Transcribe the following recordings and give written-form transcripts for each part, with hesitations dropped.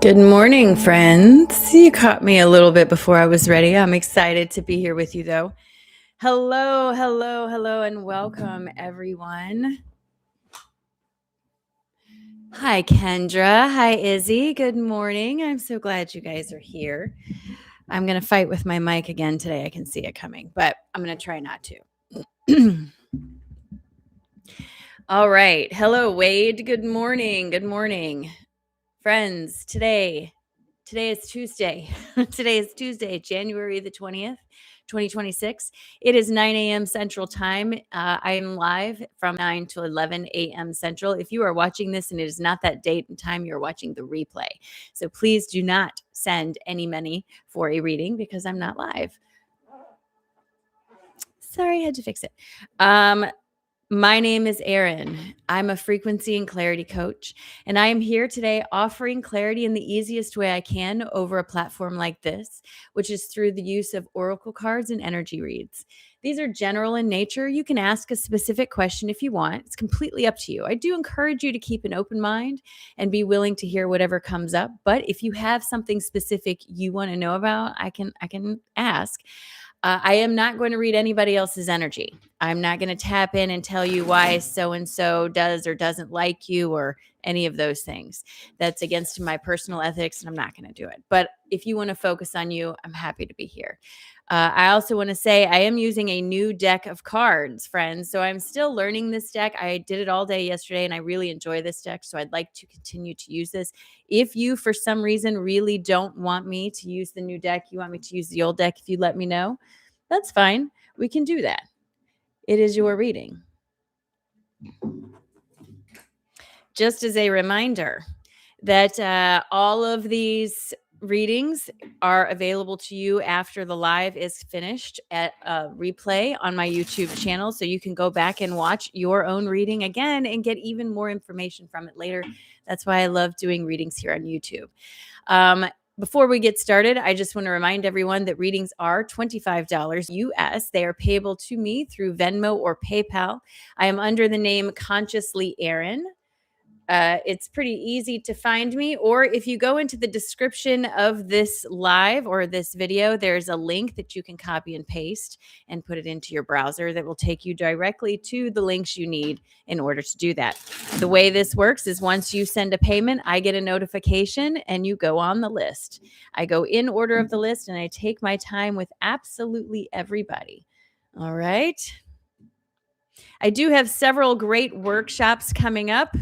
Good morning, friends. You caught me a little bit before I was ready. I'm excited to be here with you, though. Hello, and welcome, everyone. Hi, Kendra. Hi, Izzy. Good morning. I'm so glad you guys are here. I'm going to fight with my mic again today. I can see it coming, but I'm going to try not to. All right. Hello, Wade. Good morning. Good morning. Friends, today is Tuesday. Today is Tuesday, January the 20th, 2026. It is 9 a.m. Central Time. I am live from 9 to 11 a.m. Central. If you are watching this and it is not that date and time, you're watching the replay. So please do not send any money for a reading because I'm not live. Sorry, I had to fix it. My name is Erin. I'm a frequency and clarity coach, and I am here today offering clarity in the easiest way I can over a platform like this, which is through the use of oracle cards and energy reads. These are general in nature. You can ask a specific question if you want. It's completely up to you. I do encourage you to keep an open mind and be willing to hear whatever comes up, but if you have something specific you want to know about, I can ask. I am not going to read anybody else's energy. I'm not going to tap in and tell you why so-and-so does or doesn't like you or any of those things. That's against my personal ethics, and I'm not going to do it. But if you want to focus on you, I'm happy to be here. I also want to say I am using a new deck of cards, friends. So I'm still learning this deck. I did it all day yesterday, and I really enjoy this deck. So I'd like to continue to use this. If you, for some reason, really don't want me to use the new deck, you want me to use the old deck, if you let me know, that's fine. We can do that. It is your reading. Just as a reminder that all of these readings are available to you after the live is finished at a replay on my YouTube channel. So you can go back and watch your own reading again and get even more information from it later. That's why I love doing readings here on YouTube. Before we get started, I just want to remind everyone that readings are $25 US. They are payable to me through Venmo or PayPal. I am under the name Consciously Erin. It's pretty easy to find me, or if you go into the description of this live or this video, there's a link that you can copy and paste and put it into your browser that will take you directly to the links you need in order to do that. The way this works is once you send a payment, I get a notification and you go on the list. I go in order of the list and I take my time with absolutely everybody. All right. I do have several great workshops coming up.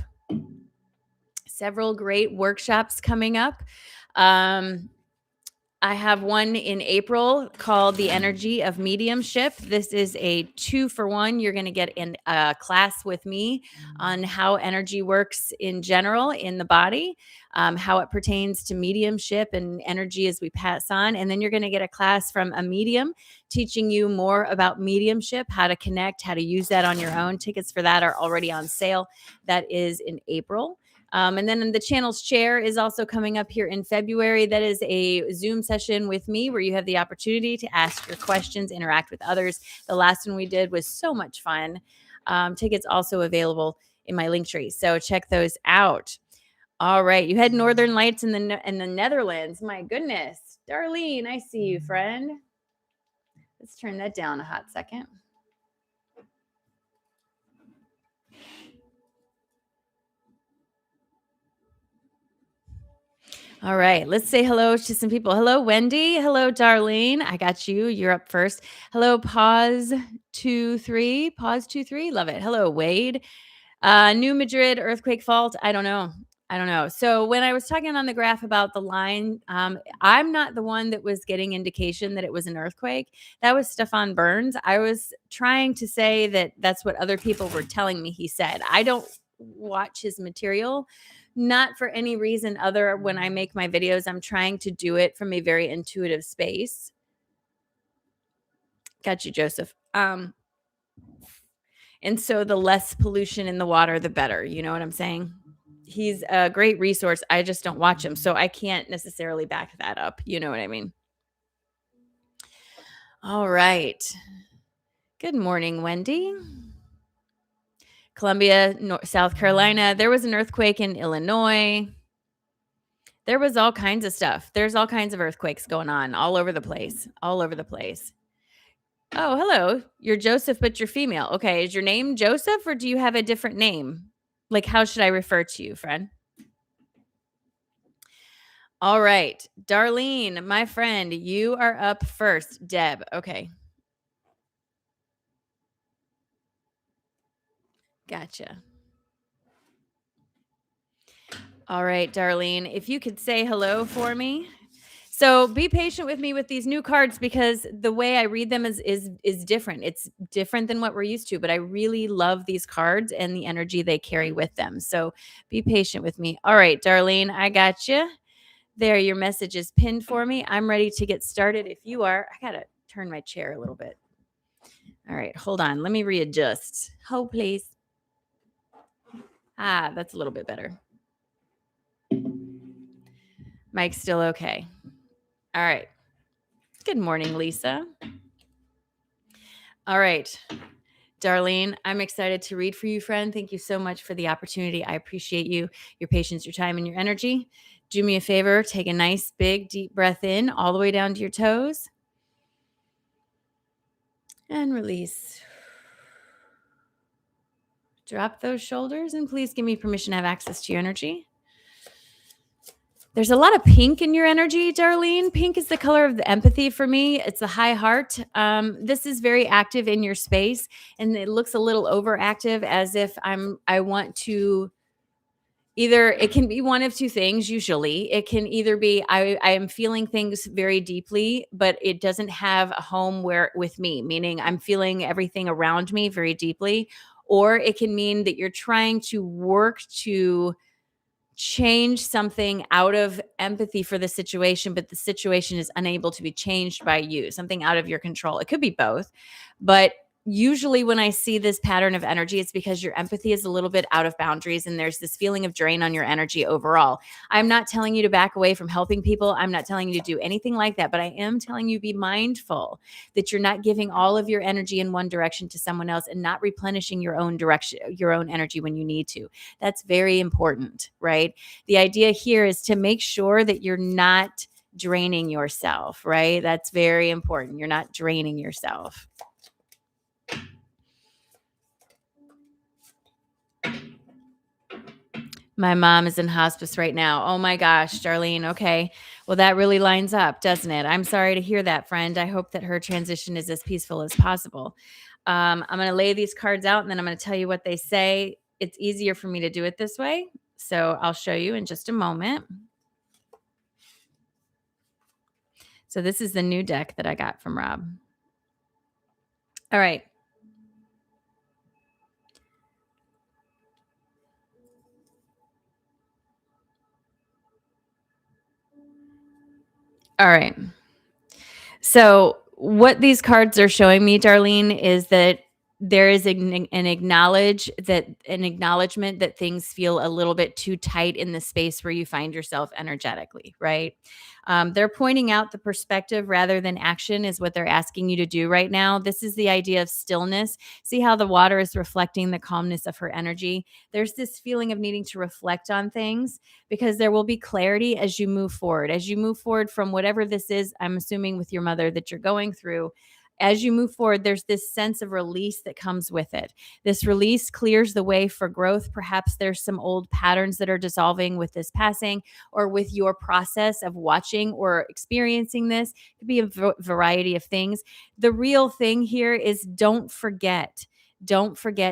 I have one in April called The Energy of Mediumship. This is a 2-for-1. You're going to get in a class with me on how energy works in general in the body, how it pertains to mediumship and energy as we pass on. And then you're going to get a class from a medium teaching you more about mediumship, how to connect, how to use that on your own. Tickets for that are already on sale. That is in April. And then the channel's chair is also coming up here in February. That is a Zoom session with me where you have the opportunity to ask your questions, interact with others. The last one we did was so much fun. Tickets also available in my link tree. So check those out. All right. You had Northern Lights in the Netherlands. My goodness. Darlene, I see you, friend. Let's turn that down a hot second. All right, let's say hello to some people. Hello, Wendy. Hello, Darlene. I got you. You're up first. Hello, Pause 23. Pause 23. Love it. Hello, Wade. New Madrid earthquake fault. I don't know. So when I was talking on the graph about the line, I'm not the one that was getting indication that it was an earthquake. That was Stefan Burns. I was trying to say that that's what other people were telling me he said. I don't watch his material. Not for any reason other when I make my videos, I'm trying to do it from a very intuitive space. Got you, Joseph. And so the less pollution in the water, the better. You know what I'm saying? He's a great resource. I just don't watch him. So I can't necessarily back that up. You know what I mean? All right. Good morning, Wendy. Columbia, South Carolina. There was an earthquake in Illinois. There was all kinds of stuff. There's all kinds of earthquakes going on all over the place, all over the place. Oh, hello. You're Joseph, but you're female. Okay. Is your name Joseph or do you have a different name? Like, how should I refer to you, friend? All right. Darlene, my friend, you are up first. Deb. Okay. Gotcha. All right, Darlene, if you could say hello for me. So be patient with me with these new cards because the way I read them is different. It's different than what we're used to, but I really love these cards and the energy they carry with them. So be patient with me. All right, Darlene, I got you. There, your message is pinned for me. I'm ready to get started. If you are, I got to turn my chair a little bit. All right, hold on. Let me readjust. Hold, please. Ah, that's a little bit better. Mike's still okay. All right. Good morning, Lisa. All right. Darlene, I'm excited to read for you, friend. Thank you so much for the opportunity. I appreciate you, your patience, your time, and your energy. Do me a favor, take a nice, big, deep breath in all the way down to your toes and release. Drop those shoulders and please give me permission to have access to your energy. There's a lot of pink in your energy, Darlene. Pink is the color of the empathy for me. It's the high heart. This is very active in your space, and it looks a little overactive, as if I want to. Either it can be one of two things. Usually, it can either be I am feeling things very deeply, but it doesn't have a home where with me. Meaning, I'm feeling everything around me very deeply, or it can mean that you're trying to work to change something out of empathy for the situation, but the situation is unable to be changed by you, something out of your control. It could be both, but usually when I see this pattern of energy, it's because your empathy is a little bit out of boundaries and there's this feeling of drain on your energy overall. I'm not telling you to back away from helping people. I'm not telling you to do anything like that, but I am telling you be mindful that you're not giving all of your energy in one direction to someone else and not replenishing your own direction, your own energy when you need to. That's very important, right? The idea here is to make sure that you're not draining yourself, right? That's very important. You're not draining yourself. My mom is in hospice right now. Oh my gosh, Darlene. Okay. Well, that really lines up, doesn't it? I'm sorry to hear that, friend. I hope that her transition is as peaceful as possible. I'm going to lay these cards out and then I'm going to tell you what they say. It's easier for me to do it this way. So I'll show you in just a moment. So this is the new deck that I got from Rob. All right. All right. So what these cards are showing me, Darlene, is that there is an acknowledgement that things feel a little bit too tight in the space where you find yourself energetically, right? They're pointing out the perspective rather than action is what they're asking you to do right now. This is the idea of stillness. See how the water is reflecting the calmness of her energy. There's this feeling of needing to reflect on things because there will be clarity as you move forward. As you move forward from whatever this is, I'm assuming with your mother that you're going through, as you move forward, there's this sense of release that comes with it. This release clears the way for growth. Perhaps there's some old patterns that are dissolving with this passing or with your process of watching or experiencing this. It could be a variety of things. The real thing here is don't forget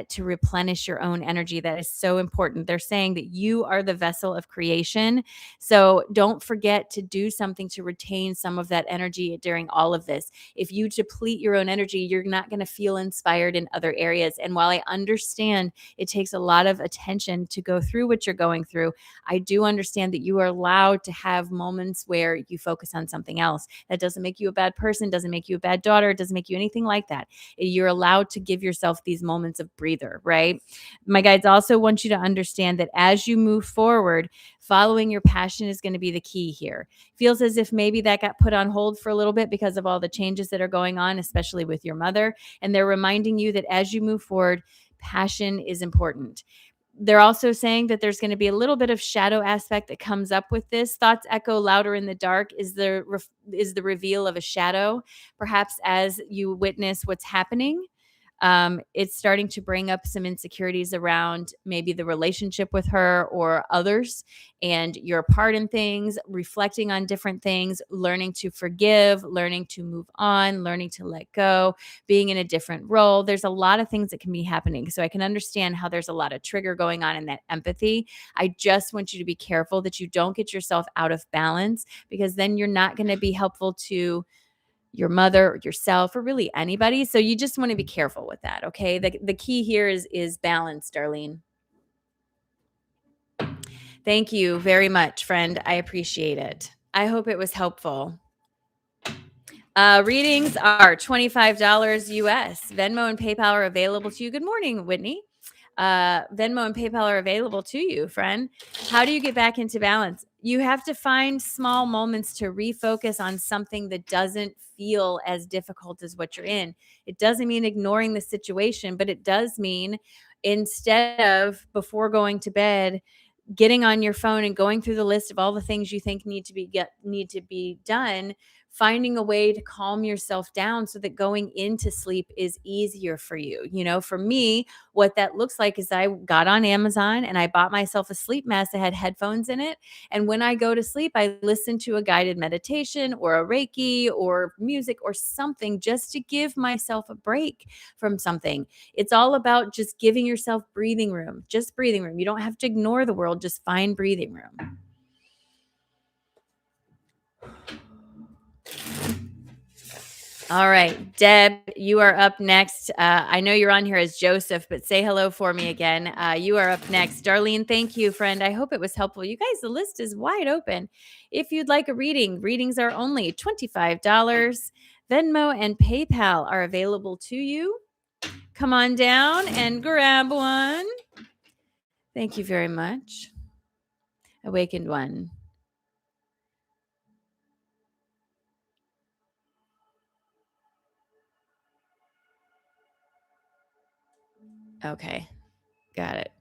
to replenish your own energy. That is so important. They're saying that you are the vessel of creation. So don't forget to do something to retain some of that energy during all of this. If you deplete your own energy, you're not going to feel inspired in other areas. And while I understand it takes a lot of attention to go through what you're going through, I do understand that you are allowed to have moments where you focus on something else. That doesn't make you a bad person, doesn't make you a bad daughter, doesn't make you anything like that. You're allowed to give yourself these moments of breather, right? My guides also want you to understand that as you move forward, following your passion is going to be the key here. Feels as if maybe that got put on hold for a little bit because of all the changes that are going on, especially with your mother. And they're reminding you that as you move forward, passion is important. They're also saying that there's going to be a little bit of shadow aspect that comes up with this. Thoughts echo louder in the dark is the reveal of a shadow, perhaps as you witness what's happening. It's starting to bring up some insecurities around maybe the relationship with her or others and your part in things, reflecting on different things, learning to forgive, learning to move on, learning to let go, being in a different role. There's a lot of things that can be happening. So I can understand how there's a lot of trigger going on in that empathy. I just want you to be careful that you don't get yourself out of balance, because then you're not going to be helpful to your mother or yourself or really anybody. So you just want to be careful with that. Okay. The key here is balance, Darlene. Thank you very much, friend. I appreciate it. I hope it was helpful. Readings are $25 US. Venmo and PayPal are available to you. Good morning, Whitney. Venmo and PayPal are available to you, friend. How do you get back into balance? You have to find small moments to refocus on something that doesn't feel as difficult as what you're in. It doesn't mean ignoring the situation, but it does mean, instead of before going to bed, getting on your phone and going through the list of all the things you think need to be done, finding a way to calm yourself down so that going into sleep is easier for you. You know, for me, what that looks like is I got on Amazon and I bought myself a sleep mask that had headphones in it. And when I go to sleep, I listen to a guided meditation or a Reiki or music or something, just to give myself a break from something. It's all about just giving yourself breathing room, just breathing room. You don't have to ignore the world, just find breathing room. All right, Deb, you are up next. I know you're on here as Joseph, but say hello for me again. You are up next. Darlene, thank you, friend. I hope it was helpful. You guys, the list is wide open. If you'd like a reading, readings are only $25. Venmo and PayPal are available to you. Come on down and grab one. Thank you very much. Awakened one. Okay, got it.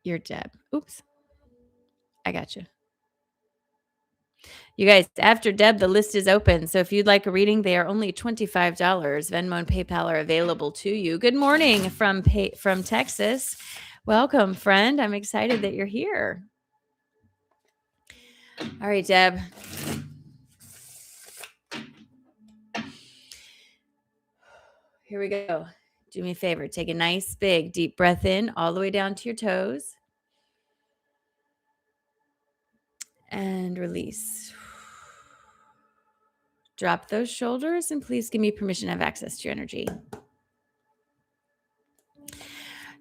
You're Deb. Oops, I got you. You guys, after Deb, the list is open. So if you'd like a reading, they are only $25. Venmo and PayPal are available to you. Good morning from Texas. Welcome, friend. I'm excited that you're here. All right, Deb. Here we go. Do me a favor. Take a nice, big, deep breath in all the way down to your toes. And release. Drop those shoulders and please give me permission to have access to your energy.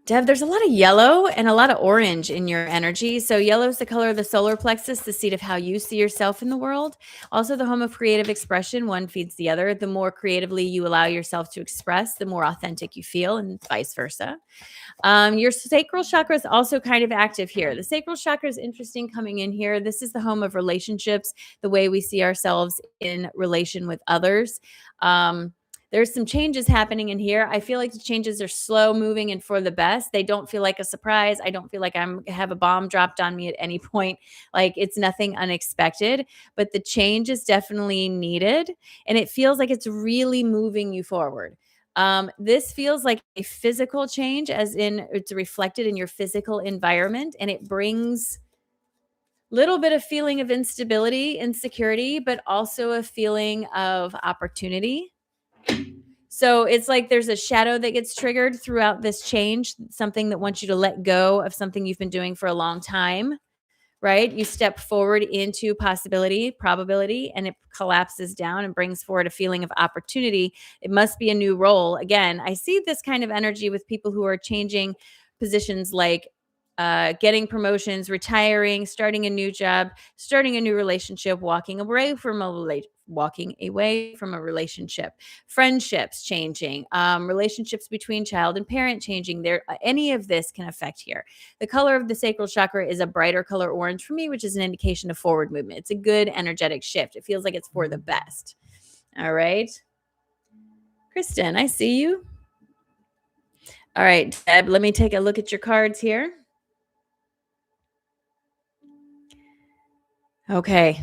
Deb, there's a lot of yellow and a lot of orange in your energy. So yellow is the color of the solar plexus, the seat of how you see yourself in the world. Also the home of creative expression. One feeds the other. The more creatively you allow yourself to express, the more authentic you feel, and vice versa. Your sacral chakra is also kind of active here. The sacral chakra is interesting coming in here. This is the home of relationships, the way we see ourselves in relation with others. There's some changes happening in here. I feel like the changes are slow moving and for the best. They don't feel like a surprise. I don't feel like I'm have a bomb dropped on me at any point. Like it's nothing unexpected, but the change is definitely needed. And it feels like it's really moving you forward. This feels like a physical change, as in it's reflected in your physical environment, and it brings little bit of feeling of instability, insecurity, but also a feeling of opportunity. So it's like there's a shadow that gets triggered throughout this change, something that wants you to let go of something you've been doing for a long time, right? You step forward into possibility, probability, and it collapses down and brings forward a feeling of opportunity. It must be a new role. Again, I see this kind of energy with people who are changing positions, like getting promotions, retiring, starting a new job, starting a new relationship, walking away from a relationship, friendships changing, relationships between child and parent changing. There, any of this can affect here. The color of the sacral chakra is a brighter color orange for me, which is an indication of forward movement. It's a good energetic shift. It feels like it's for the best. All right. Kristen, I see you. All right, Deb, let me take a look at your cards here. Okay.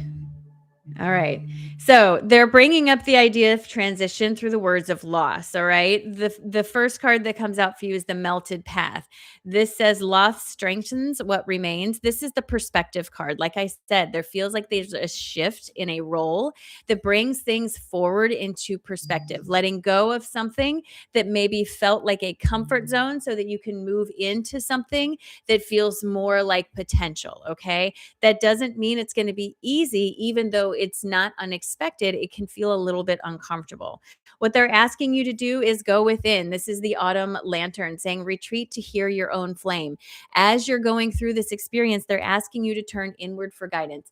All right. So they're bringing up the idea of transition through the words of loss. All right. The first card that comes out for you is the melted path. This says loss strengthens what remains. This is the perspective card. Like I said, there feels like there's a shift in a role that brings things forward into perspective, letting go of something that maybe felt like a comfort zone so that you can move into something that feels more like potential. Okay. That doesn't mean it's going to be easy, even though it's not unexpected. It can feel a little bit uncomfortable. What they're asking you to do is go within. This is the autumn lantern saying, retreat to hear your own flame. As you're going through this experience, they're asking you to turn inward for guidance.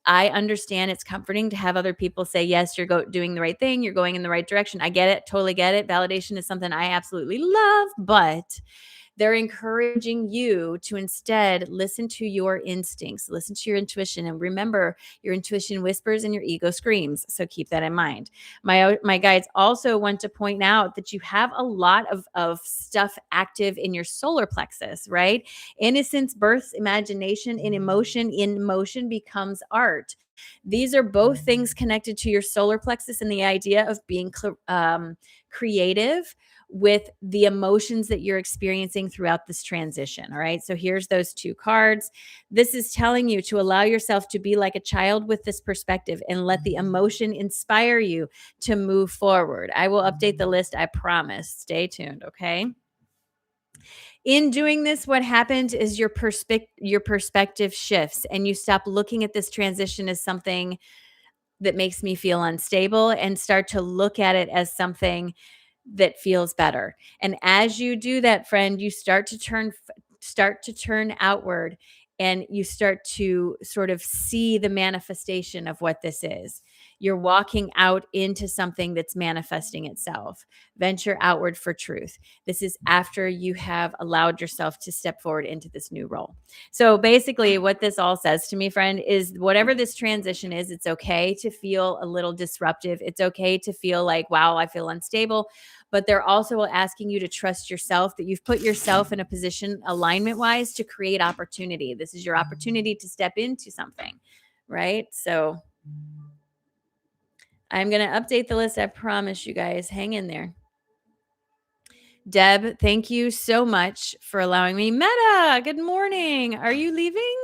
I understand it's comforting to have other people say, yes, you're doing the right thing. You're going in the right direction. I get it. Totally get it. Validation is something I absolutely love, but they're encouraging you to instead listen to your instincts, listen to your intuition. And remember, your intuition whispers and your ego screams. So keep that in mind. My guides also want to point out that you have a lot of stuff active in your solar plexus, right? Innocence births imagination, in motion becomes art. These are both things connected to your solar plexus and the idea of being creative with the emotions that you're experiencing throughout this transition. All right. So here's those two cards. This is telling you to allow yourself to be like a child with this perspective and let the emotion inspire you to move forward. I will update the list. I promise. Stay tuned. Okay. In doing this, what happens is your perspective shifts and you stop looking at this transition as something that makes me feel unstable and start to look at it as something that feels better. And as you do that, friend, you start to turn outward and you start to sort of see the manifestation of what this is. You're walking out into something that's manifesting itself. Venture outward for truth. This is after you have allowed yourself to step forward into this new role. So basically, what this all says to me, friend, is whatever this transition is, it's okay to feel a little disruptive. It's okay to feel like, wow, I feel unstable. But they're also asking you to trust yourself, that you've put yourself in a position alignment wise to create opportunity. This is your opportunity to step into something, right? So I'm going to update the list. I promise you guys. Hang in there. Deb, thank you so much for allowing me. Meta, good morning. Are you leaving?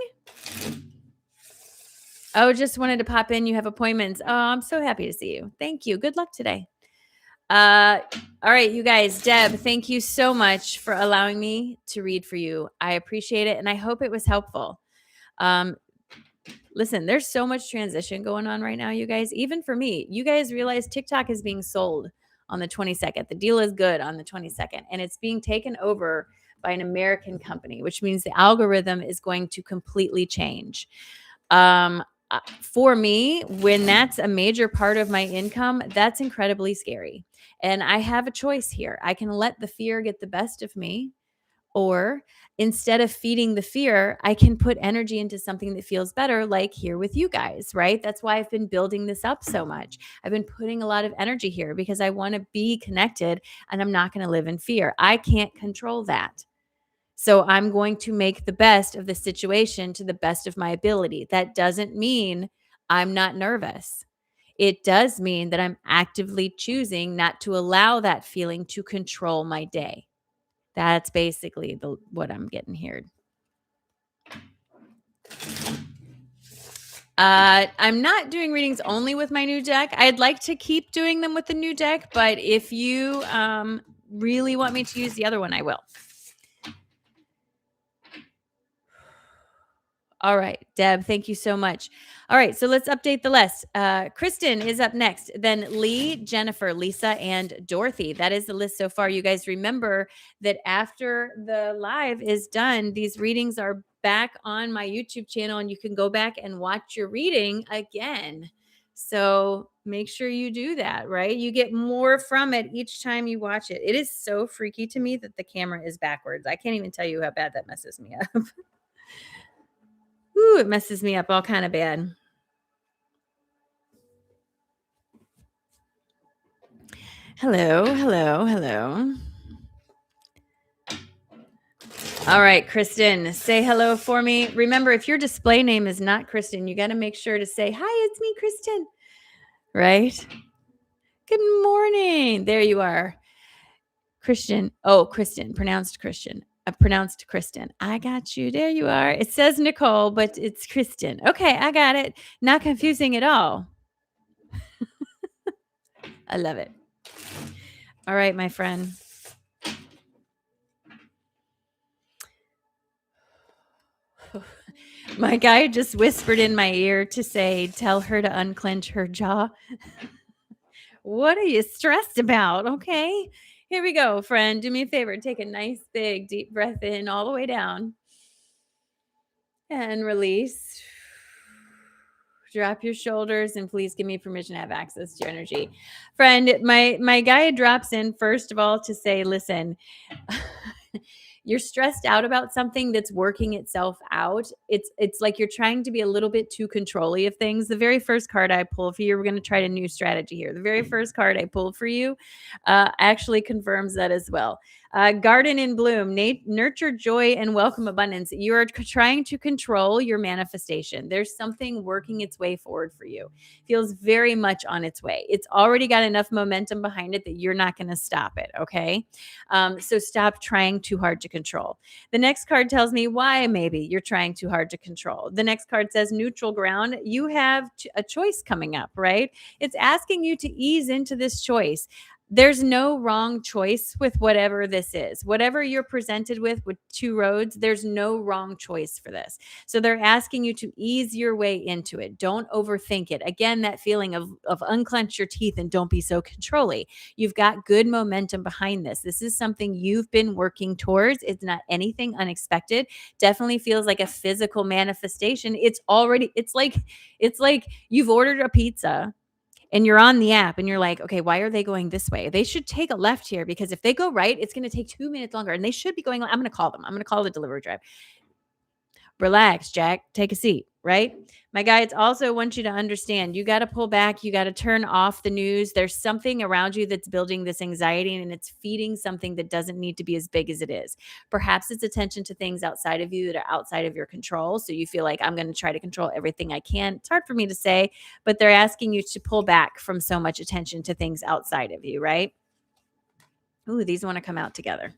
Oh, just wanted to pop in. You have appointments. Oh, I'm so happy to see you. Thank you. Good luck today. All right, you guys. Deb, thank you so much for allowing me to read for you. I appreciate it, and I hope it was helpful. Listen, there's so much transition going on right now, you guys. Even for me, you guys realize TikTok is being sold on the 22nd. The deal is good on the 22nd, and it's being taken over by an American company, which means the algorithm is going to completely change. For me, when that's a major part of my income, that's incredibly scary. And I have a choice here. I can let the fear get the best of me, or instead of feeding the fear, I can put energy into something that feels better, like here with you guys, right? That's why I've been building this up so much. I've been putting a lot of energy here because I want to be connected and I'm not going to live in fear. I can't control that. So I'm going to make the best of the situation to the best of my ability. That doesn't mean I'm not nervous. It does mean that I'm actively choosing not to allow that feeling to control my day. That's basically what I'm getting here. I'm not doing readings only with my new deck. I'd like to keep doing them with the new deck, but if you really want me to use the other one, I will. All right, Deb, thank you so much. All right, so let's update the list. Kristen is up next, then Lee, Jennifer, Lisa, and Dorothy. That is the list so far. You guys remember that after the live is done, these readings are back on my YouTube channel, and you can go back and watch your reading again. So make sure you do that, right? You get more from it each time you watch it. It is so freaky to me that the camera is backwards. I can't even tell you how bad that messes me up. Ooh, it messes me up all kind of bad. Hello, hello, hello. All right, Kristen, say hello for me. Remember, if your display name is not Kristen, you got to make sure to say, hi, it's me, Kristen. Right? Good morning. There you are. Christian. Oh, Kristen, pronounced Christian. Pronounced Kristen. I got you. There you are. It says Nicole, but it's Kristen. Okay, I got it. Not confusing at all. I love it. All right, my friend. My guy just whispered in my ear to say, tell her to unclench her jaw. What are you stressed about? Okay. Here we go, friend. Do me a favor. Take a nice, big, deep breath in all the way down and release. Drop your shoulders and please give me permission to have access to your energy. Friend, my guy drops in first of all to say, listen, you're stressed out about something that's working itself out. It's like you're trying to be a little bit too controlling of things. The very first card I pull for you, we're going to try a new strategy here. The very first card I pulled for you actually confirms that as well. Garden in bloom, nurture joy and welcome abundance. You are trying to control your manifestation. There's something working its way forward for you. Feels very much on its way. It's already got enough momentum behind it that you're not going to stop it. Okay. So stop trying too hard to control. The next card tells me why maybe you're trying too hard to control. The next card says neutral ground. You have a choice coming up, right? It's asking you to ease into this choice. There's no wrong choice with whatever this is. Whatever you're presented with two roads, there's no wrong choice for this. So they're asking you to ease your way into it. Don't overthink it. Again, that feeling of unclench your teeth and don't be so controlling. You've got good momentum behind this. This is something you've been working towards. It's not anything unexpected. Definitely feels like a physical manifestation. It's like you've ordered a pizza and you're on the app and you're like, okay, why are they going this way? They should take a left here because if they go right, it's going to take 2 minutes longer and they should be going, I'm going to call them. I'm going to call the delivery driver. Relax, Jack, take a seat, right? My guides also want you to understand you got to pull back. You got to turn off the news. There's something around you that's building this anxiety and it's feeding something that doesn't need to be as big as it is. Perhaps it's attention to things outside of you that are outside of your control. So you feel like I'm going to try to control everything I can. It's hard for me to say, but they're asking you to pull back from so much attention to things outside of you, right? Ooh, these want to come out together.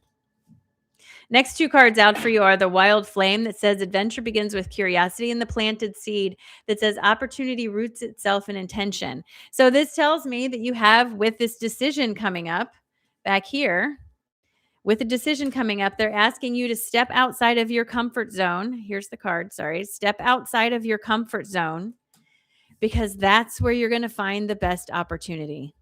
Next two cards out for you are the wild flame that says adventure begins with curiosity and the planted seed that says opportunity roots itself in intention. So this tells me that you have with this decision coming up back here, with a decision coming up, they're asking you to step outside of your comfort zone. Here's the card. Sorry. Step outside of your comfort zone because that's where you're going to find the best opportunity.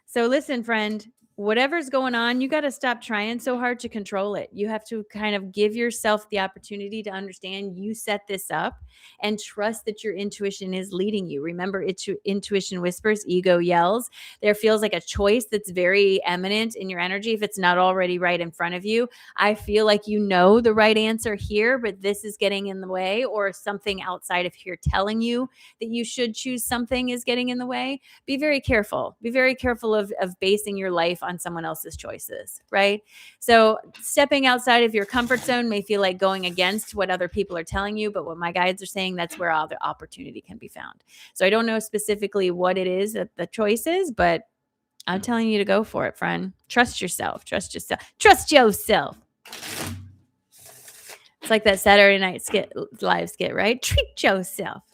So listen, friend, whatever's going on, you got to stop trying so hard to control it. You have to kind of give yourself the opportunity to understand you set this up and trust that your intuition is leading you. Remember, intuition whispers, ego yells. There feels like a choice that's very eminent in your energy if it's not already right in front of you. I feel like you know the right answer here, but this is getting in the way, or something outside of here telling you that you should choose something is getting in the way. Be very careful. Be very careful of basing your life on someone else's choices, right? So stepping outside of your comfort zone may feel like going against what other people are telling you, but what my guides are saying, that's where all the opportunity can be found. So I don't know specifically what it is that the choice is, but I'm telling you to go for it, friend. Trust yourself. Trust yourself. Trust yourself. It's like that Saturday night live skit, right? Treat yourself.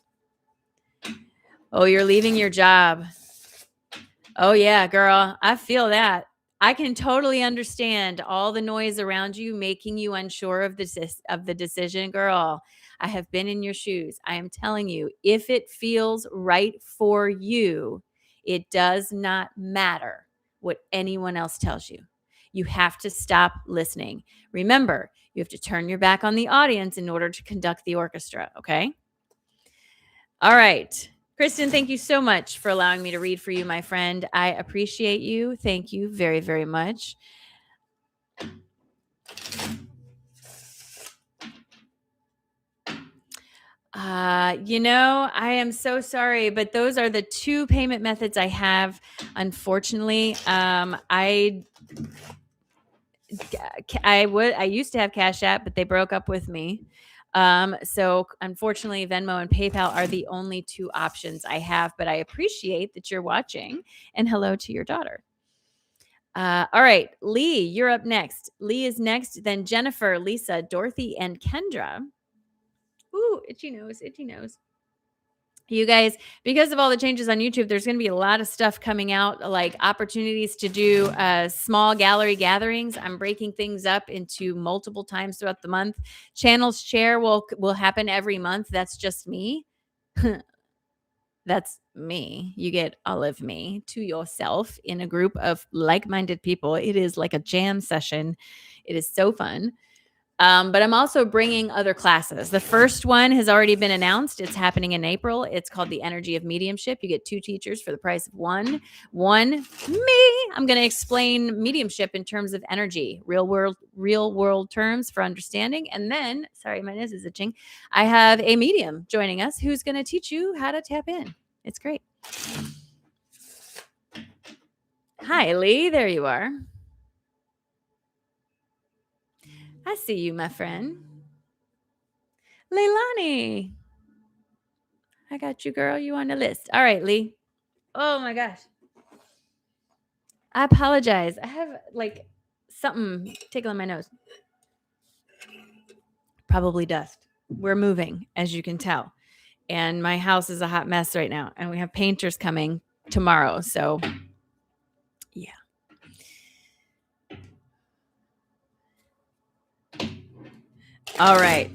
Oh, you're leaving your job. Oh, yeah, girl. I feel that. I can totally understand all the noise around you making you unsure of the decision. Girl, I have been in your shoes. I am telling you, if it feels right for you, it does not matter what anyone else tells you. You have to stop listening. Remember, you have to turn your back on the audience in order to conduct the orchestra, okay? All right. Kristen, thank you so much for allowing me to read for you, my friend. I appreciate you. Thank you very, very much. I am so sorry, but those are the two payment methods I have. Unfortunately, I used to have Cash App, but they broke up with me. So unfortunately, Venmo and PayPal are the only two options I have, but I appreciate that you're watching, and hello to your daughter. All right, Lee, you're up next. Lee is next, then Jennifer, Lisa, Dorothy, and Kendra. Ooh, itchy nose, itchy nose. You guys, because of all the changes on YouTube, there's going to be a lot of stuff coming out, like opportunities to do small gallery gatherings. I'm breaking things up into multiple times throughout the month. Channels share will happen every month. That's just me. That's me. You get all of me to yourself in a group of like-minded people. It is like a jam session. It is so fun. But I'm also bringing other classes. The first one has already been announced. It's happening in April. It's called The Energy of Mediumship. You get 2 teachers for the price of one. Me. I'm going to explain mediumship in terms of energy, real world terms for understanding. And then, sorry, my nose is itching. I have a medium joining us who's going to teach you how to tap in. It's great. Hi, Lee. There you are. I see you, my friend. Leilani. I got you, girl. You on the list. All right, Lee. Oh my gosh. I apologize. I have like something tickling my nose. Probably dust. We're moving, as you can tell. And my house is a hot mess right now. And we have painters coming tomorrow. So, yeah. All right.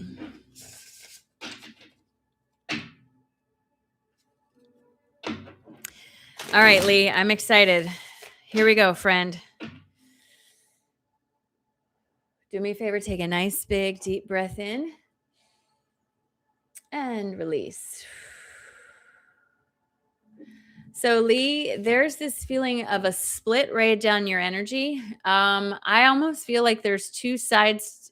All right, Lee. I'm excited. Here we go, friend. Do me a favor. Take a nice, big, deep breath in and release. So, Lee, there's this feeling of a split right down your energy. I almost feel like there's two sides.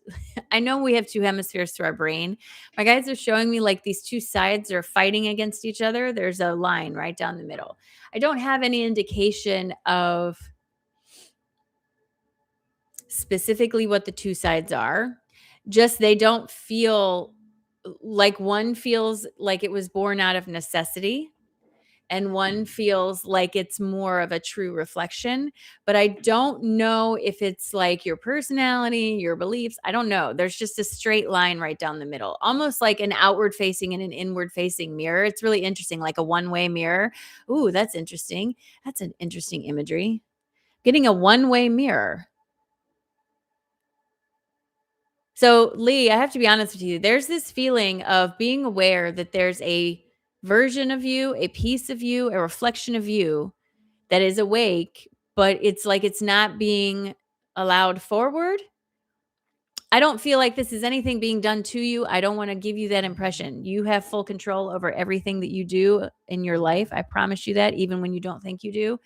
I know we have two hemispheres to our brain. My guides are showing me like these two sides are fighting against each other. There's a line right down the middle. I don't have any indication of specifically what the two sides are. Just they don't feel like one feels like it was born out of necessity and one feels like it's more of a true reflection. But I don't know if it's like your personality, your beliefs. I don't know. There's just a straight line right down the middle, almost like an outward facing and an inward facing mirror. It's really interesting, like a one-way mirror. Ooh, that's interesting. That's an interesting imagery. Getting a one-way mirror. So, Lee, I have to be honest with you. There's this feeling of being aware that there's a version of you, a piece of you, a reflection of you that is awake, but it's like it's not being allowed forward. I don't feel like this is anything being done to you. I don't want to give you that impression. You have full control over everything that you do in your life. I promise you that, even when you don't think you do.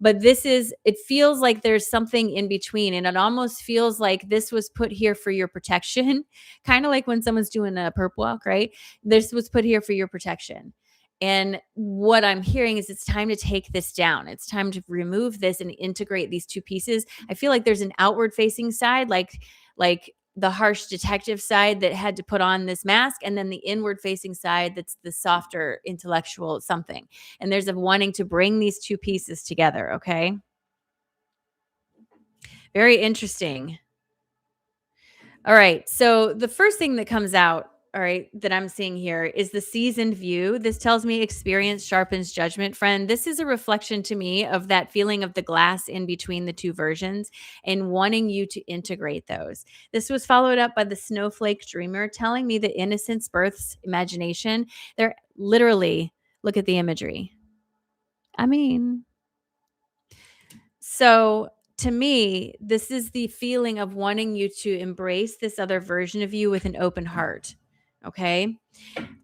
But it feels like there's something in between. And it almost feels like this was put here for your protection. Kind of like when someone's doing a perp walk, right? This was put here for your protection. And what I'm hearing is it's time to take this down. It's time to remove this and integrate these two pieces. I feel like there's an outward facing side, like the harsh detective side that had to put on this mask, and then the inward facing side that's the softer intellectual something. And there's a wanting to bring these two pieces together. Okay. Very interesting. All right. So the first thing that comes out, all right, that I'm seeing here is the seasoned view. This tells me experience sharpens judgment, friend. This is a reflection to me of that feeling of the glass in between the two versions and wanting you to integrate those. This was followed up by the snowflake dreamer telling me that innocence births imagination. They're literally, look at the imagery. I mean, so to me, this is the feeling of wanting you to embrace this other version of you with an open heart. Okay.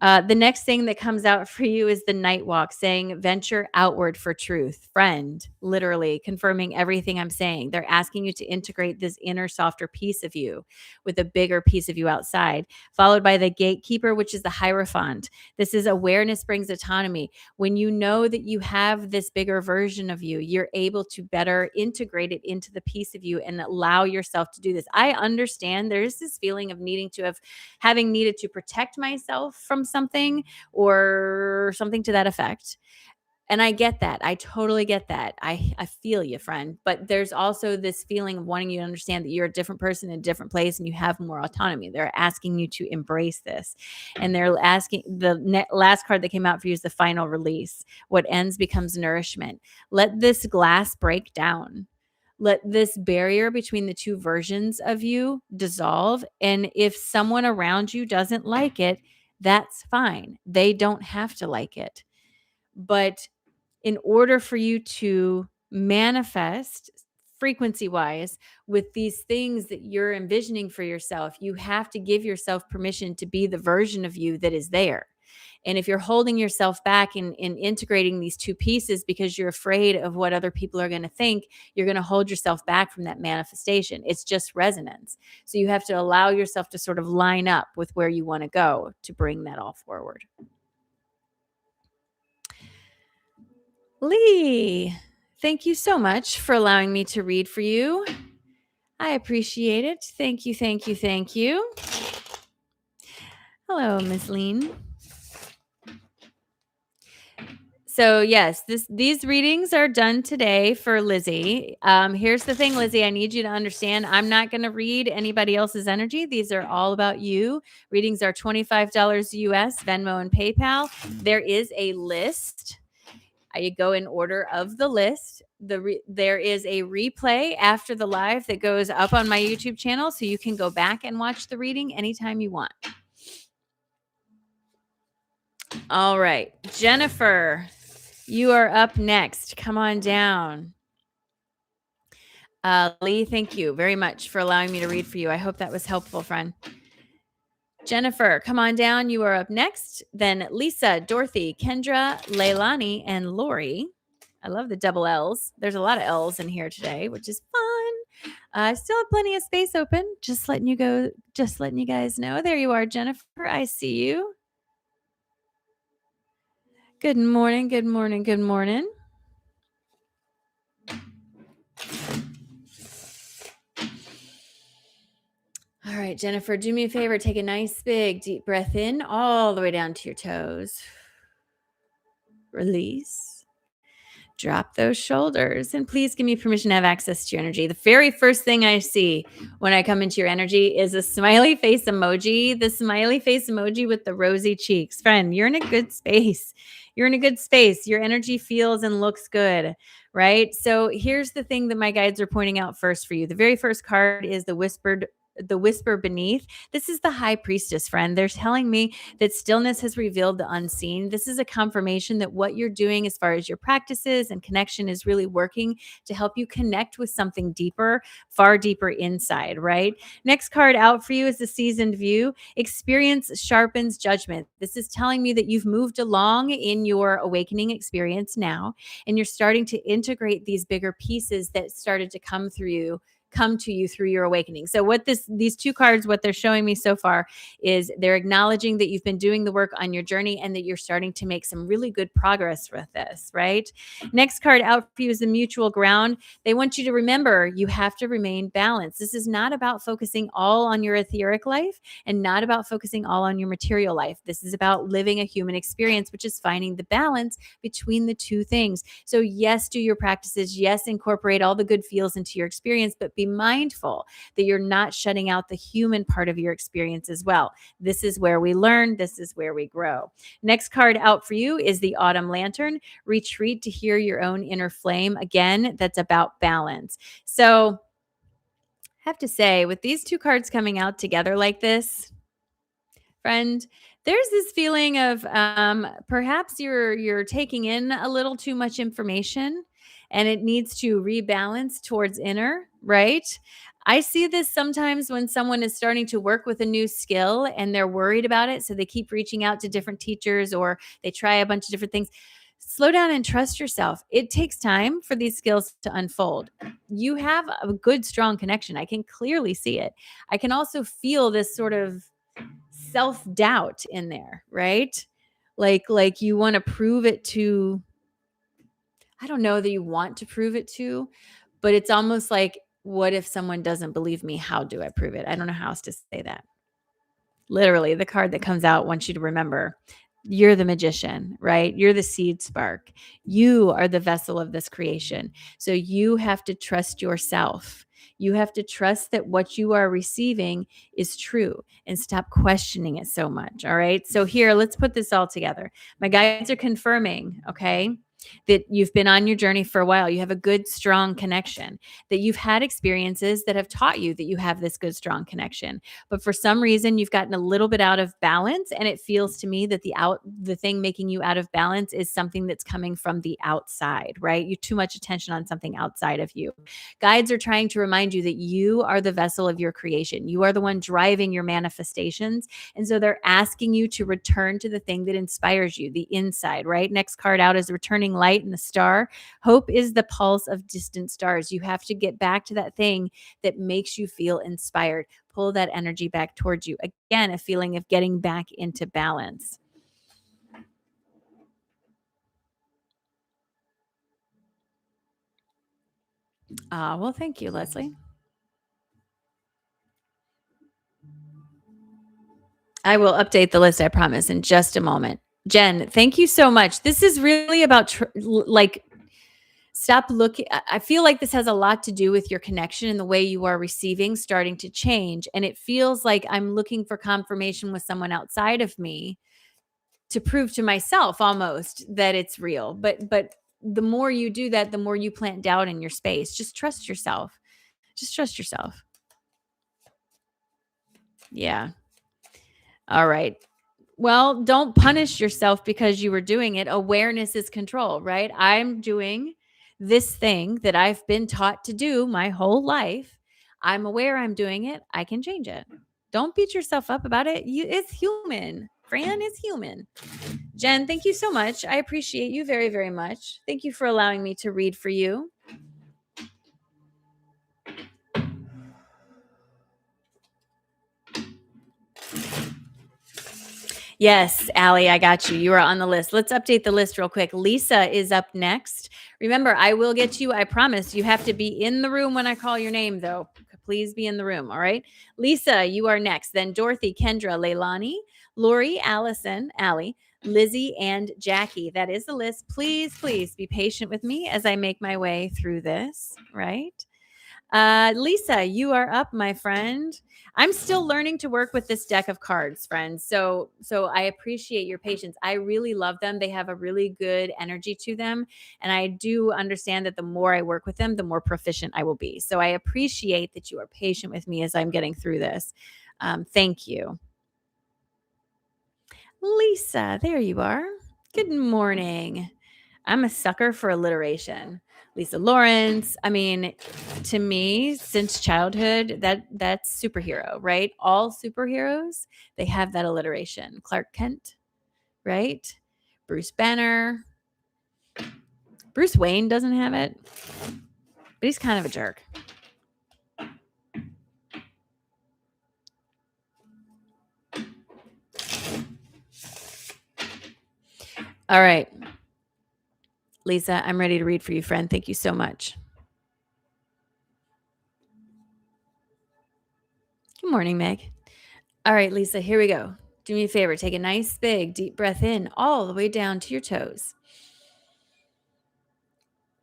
The next thing that comes out for you is the night walk, saying venture outward for truth. Friend, literally confirming everything I'm saying. They're asking you to integrate this inner, softer piece of you with a bigger piece of you outside, followed by the gatekeeper, which is the Hierophant. This is awareness brings autonomy. When you know that you have this bigger version of you, you're able to better integrate it into the piece of you and allow yourself to do this. I understand there's this feeling of needing to have having needed to protect myself from something or something to that effect. And I get that. I totally get that. I feel you, friend. But there's also this feeling of wanting you to understand that you're a different person in a different place and you have more autonomy. They're asking you to embrace this. And they're asking last card that came out for you is the final release. What ends becomes nourishment. Let this glass break down. Let this barrier between the two versions of you dissolve. And if someone around you doesn't like it, that's fine. They don't have to like it. But in order for you to manifest frequency wise with these things that you're envisioning for yourself, you have to give yourself permission to be the version of you that is there. And if you're holding yourself back in integrating these two pieces because you're afraid of what other people are going to think, you're going to hold yourself back from that manifestation. It's just resonance. So you have to allow yourself to sort of line up with where you want to go to bring that all forward. Lee, thank you so much for allowing me to read for you. I appreciate it. Thank you, thank you, thank you. Hello, Miss Lean. So yes, these readings are done today for Lizzie. Here's the thing, Lizzie, I need you to understand I'm not going to read anybody else's energy. These are all about you. Readings are $25 US, Venmo and PayPal. There is a list. I go in order of the list. There is a replay after the live that goes up on my YouTube channel, so you can go back and watch the reading anytime you want. All right, Jennifer, you are up next. Come on down. Lee, thank you very much for allowing me to read for you. I hope that was helpful, friend. Jennifer, come on down. You are up next. Then Lisa, Dorothy, Kendra, Leilani, and Lori. I love the double L's. There's a lot of L's in here today, which is fun. I still have plenty of space open. Just letting you guys know. There you are, Jennifer. I see you. Good morning. Good morning. Good morning. All right, Jennifer, do me a favor. Take a nice big deep breath in all the way down to your toes. Release. Drop those shoulders and please give me permission to have access to your energy. The very first thing I see when I come into your energy is a smiley face emoji, the smiley face emoji with the rosy cheeks. Friend, you're in a good space. You're in a good space. Your energy feels and looks good, right? So here's the thing that my guides are pointing out first for you. The very first card is the whisper beneath. This is the high priestess, friend. They're telling me that stillness has revealed the unseen. This is a confirmation that what you're doing as far as your practices and connection is really working to help you connect with something deeper, far deeper inside, right? Next card out for you is the seasoned view. Experience sharpens judgment. This is telling me that you've moved along in your awakening experience now, and you're starting to integrate these bigger pieces that started to come to you through your awakening. So these two cards, what they're showing me so far is they're acknowledging that you've been doing the work on your journey and that you're starting to make some really good progress with this, right? Next card out for you is the mutual ground. They want you to remember you have to remain balanced. This is not about focusing all on your etheric life and not about focusing all on your material life. This is about living a human experience, which is finding the balance between the two things. So yes, do your practices. Yes, incorporate all the good feels into your experience, but be mindful that you're not shutting out the human part of your experience as well. This is where we learn. This is where we grow. Next card out for you is the Autumn Lantern. Retreat to hear your own inner flame. Again, that's about balance. So I have to say, with these two cards coming out together like this, friend, there's this feeling of perhaps you're taking in a little too much information and it needs to rebalance towards inner, right? I see this sometimes when someone is starting to work with a new skill and they're worried about it. So they keep reaching out to different teachers or they try a bunch of different things. Slow down and trust yourself. It takes time for these skills to unfold. You have a good, strong connection. I can clearly see it. I can also feel this sort of self-doubt in there, right? Like you want to prove it to, I don't know that you want to prove it to, but it's almost like, what if someone doesn't believe me? How do I prove it? I don't know how else to say that. Literally, the card that comes out wants you to remember you're the magician, right? You're the seed spark. You are the vessel of this creation. So you have to trust yourself. You have to trust that what you are receiving is true and stop questioning it so much. All right. So here, let's put this all together. My guides are confirming, okay, that you've been on your journey for a while. You have a good, strong connection, that you've had experiences that have taught you that you have this good, strong connection. But for some reason, you've gotten a little bit out of balance. And it feels to me that the thing making you out of balance is something that's coming from the outside, right? You too much attention on something outside of you. Guides are trying to remind you that you are the vessel of your creation. You are the one driving your manifestations. And so they're asking you to return to the thing that inspires you, the inside, right? Next card out is returning light and the star. Hope is the pulse of distant stars. You have to get back to that thing that makes you feel inspired. Pull that energy back towards you. Again, a feeling of getting back into balance. Well, thank you, Leslie. I will update the list, I promise, in just a moment. Jen, thank you so much. This is really about like stop looking. I feel like this has a lot to do with your connection and the way you are receiving starting to change. And it feels like I'm looking for confirmation with someone outside of me to prove to myself almost that it's real. But the more you do that, the more you plant doubt in your space. Just trust yourself. Just trust yourself. Yeah. All right. Well, don't punish yourself because you were doing it. Awareness is control, right? I'm doing this thing that I've been taught to do my whole life. I'm aware I'm doing it. I can change it. Don't beat yourself up about it. It's human. Fran is human. Jen, thank you so much. I appreciate you very, very much. Thank you for allowing me to read for you. Yes, Allie, I got you. You are on the list. Let's update the list real quick. Lisa is up next. Remember, I will get you. I promise. You have to be in the room when I call your name, though. Please be in the room. All right. Lisa, you are next. Then Dorothy, Kendra, Leilani, Lori, Allison, Allie, Lizzie, and Jackie. That is the list. Please, please be patient with me as I make my way through this. Right. Lisa, you are up, my friend. I'm still learning to work with this deck of cards, friends. So I appreciate your patience. I really love them. They have a really good energy to them, and I do understand that the more I work with them, the more proficient I will be. So I appreciate that you are patient with me as I'm getting through this. Thank you. Lisa, there you are. Good morning. I'm a sucker for alliteration. Lisa Lawrence. I mean, to me, since childhood, that's superhero, right? All superheroes, they have that alliteration. Clark Kent, right? Bruce Banner. Bruce Wayne doesn't have it, but he's kind of a jerk. All right. Lisa, I'm ready to read for you, friend. Thank you so much. Good morning, Meg. All right, Lisa, here we go. Do me a favor. Take a nice, big, deep breath in all the way down to your toes.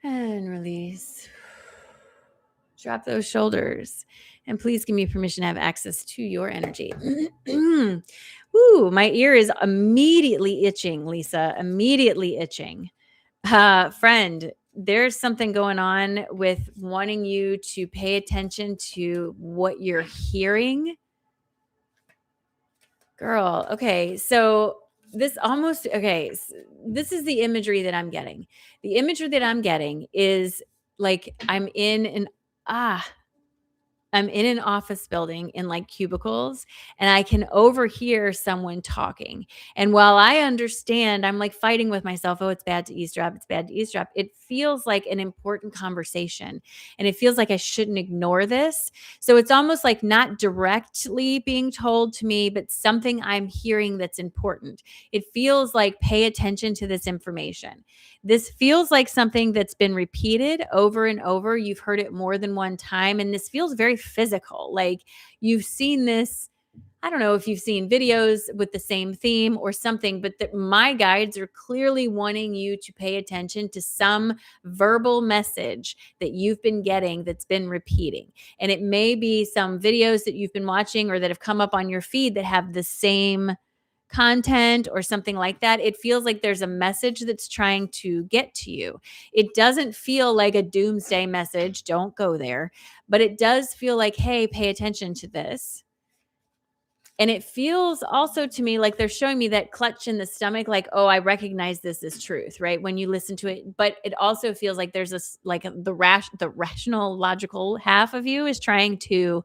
And release. Drop those shoulders. And please give me permission to have access to your energy. Ooh, my ear is immediately itching, Lisa. Immediately itching. Friend, there's something going on with wanting you to pay attention to what you're hearing. Girl, okay. So this almost okay, this is the imagery that I'm getting. The imagery that I'm getting is like ah I'm in an office building in like cubicles and I can overhear someone talking. And while I understand, I'm like fighting with myself, oh, it's bad to eavesdrop, it's bad to eavesdrop. It feels like an important conversation and it feels like I shouldn't ignore this. So it's almost like not directly being told to me, but something I'm hearing that's important. It feels like pay attention to this information. This feels like something that's been repeated over and over. You've heard it more than one time. And this feels very physical. Like you've seen this. I don't know if you've seen videos with the same theme or something, but my guides are clearly wanting you to pay attention to some verbal message that you've been getting that's been repeating. And it may be some videos that you've been watching or that have come up on your feed that have the same content or something like that. It feels like there's a message that's trying to get to you. It doesn't feel like a doomsday message. Don't go there. But it does feel like, hey, pay attention to this. And it feels also to me like they're showing me that clutch in the stomach, like, oh, I recognize this as truth, right? When you listen to it. But it also feels like there's this, like the rational, logical half of you is trying to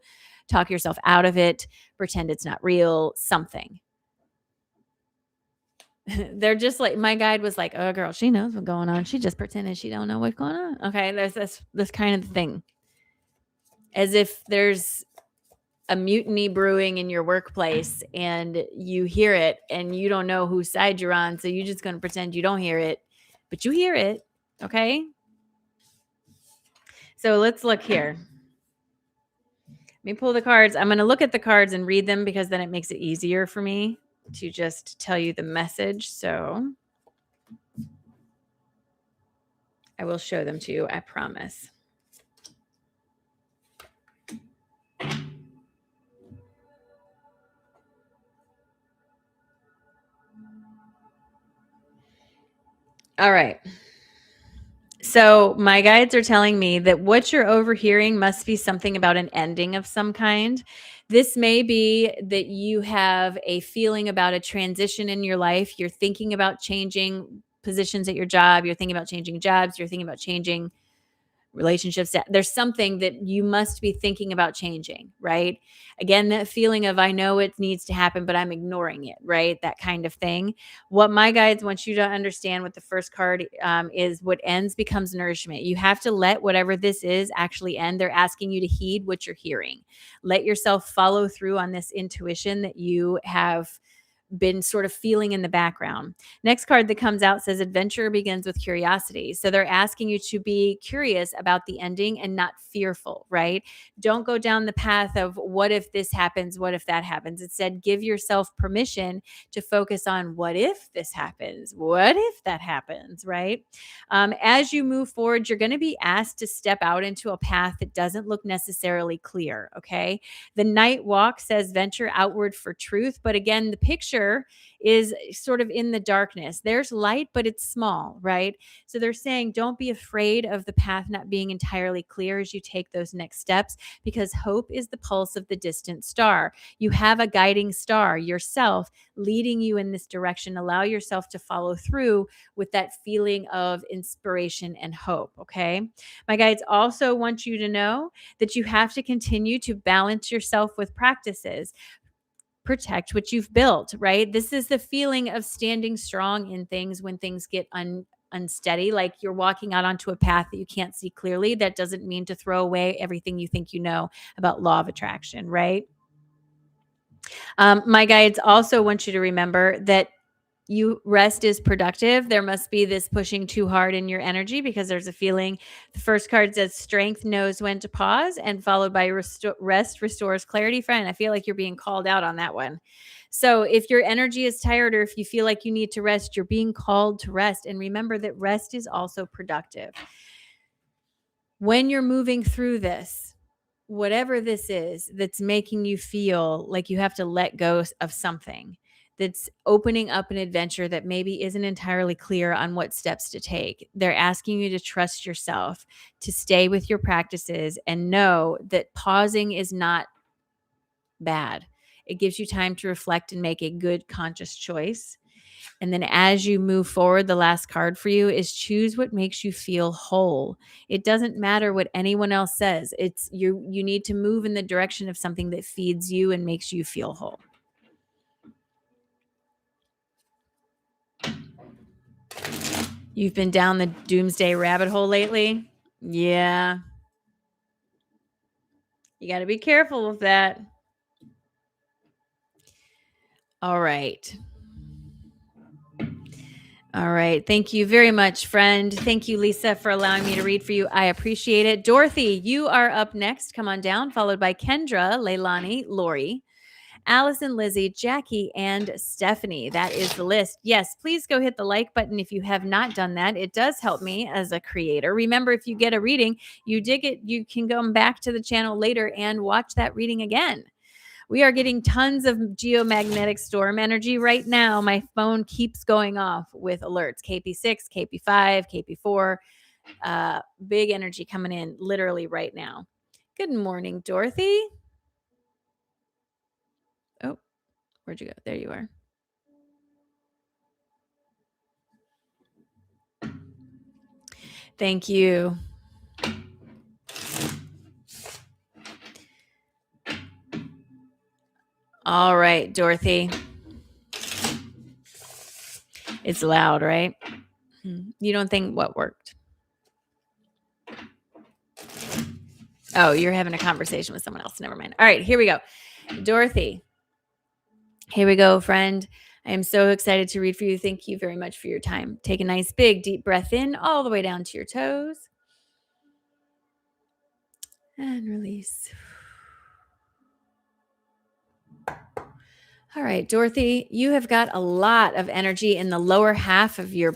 talk yourself out of it, pretend it's not real, something. They're just like my guide was like, "Oh, girl, she knows what's going on. She just pretended she don't know what's going on." Okay, there's this kind of thing, as if there's a mutiny brewing in your workplace, and you hear it, and you don't know whose side you're on, so you're just going to pretend you don't hear it, but you hear it. Okay, so let's look here. Let me pull the cards. I'm going to look at the cards and read them because then it makes it easier for me to just tell you the message. So I will show them to you, I promise. All right. So my guides are telling me that what you're overhearing must be something about an ending of some kind. This may be that you have a feeling about a transition in your life. You're thinking about changing positions at your job. You're thinking about changing jobs. You're thinking about changing relationships. There's something that you must be thinking about changing, right? Again, that feeling of I know it needs to happen, but I'm ignoring it, right? That kind of thing. What my guides want you to understand with the first card is what ends becomes nourishment. You have to let whatever this is actually end. They're asking you to heed what you're hearing. Let yourself follow through on this intuition that you have been sort of feeling in the background. Next card that comes out says adventure begins with curiosity. So they're asking you to be curious about the ending and not fearful, right? Don't go down the path of what if this happens, what if that happens. Instead, give yourself permission to focus on what if this happens, what if that happens, right? As you move forward, you're going to be asked to step out into a path that doesn't look necessarily clear, okay? The night walk says venture outward for truth. But again, the picture is sort of in the darkness. There's light, but it's small, right? So they're saying don't be afraid of the path not being entirely clear as you take those next steps, because hope is the pulse of the distant star. You have a guiding star yourself leading you in this direction. Allow yourself to follow through with that feeling of inspiration and hope, okay? My guides also want you to know that you have to continue to balance yourself with practices. Protect what you've built, right? This is the feeling of standing strong in things when things get unsteady, like you're walking out onto a path that you can't see clearly. That doesn't mean to throw away everything you think you know about law of attraction, right? My guides also want you to remember that rest is productive. There must be this pushing too hard in your energy because there's a feeling. The first card says strength knows when to pause, and followed by rest restores clarity. Friend, I feel like you're being called out on that one. So if your energy is tired or if you feel like you need to rest, you're being called to rest. And remember that rest is also productive. When you're moving through this, whatever this is that's making you feel like you have to let go of something, that's opening up an adventure that maybe isn't entirely clear on what steps to take. They're asking you to trust yourself, to stay with your practices, and know that pausing is not bad. It gives you time to reflect and make a good conscious choice. And then as you move forward, the last card for you is choose what makes you feel whole. It doesn't matter what anyone else says. It's you need to move in the direction of something that feeds you and makes you feel whole. You've been down the doomsday rabbit hole lately? Yeah. You got to be careful with that. All right. All right. Thank you very much, friend. Thank you, Lisa, for allowing me to read for you. I appreciate it. Dorothy, you are up next. Come on down, followed by Kendra, Leilani, Lori, Allison, Lizzie, Jackie, and Stephanie. That is the list. Yes, please go hit the like button if you have not done that. It does help me as a creator. Remember, if you get a reading, you dig it, you can go back to the channel later and watch that reading again. We are getting tons of geomagnetic storm energy right now. My phone keeps going off with alerts. KP6, KP5, KP4. Big energy coming in literally right now. Good morning, Dorothy. Oh, where'd you go? There you are. Thank you. All right, Dorothy. It's loud, right? You don't think what worked? Oh, you're having a conversation with someone else. Never mind. All right, here we go. Dorothy. Here we go, friend. I am so excited to read for you. Thank you very much for your time. Take a nice big deep breath in all the way down to your toes. And release. All right, Dorothy, you have got a lot of energy in the lower half of your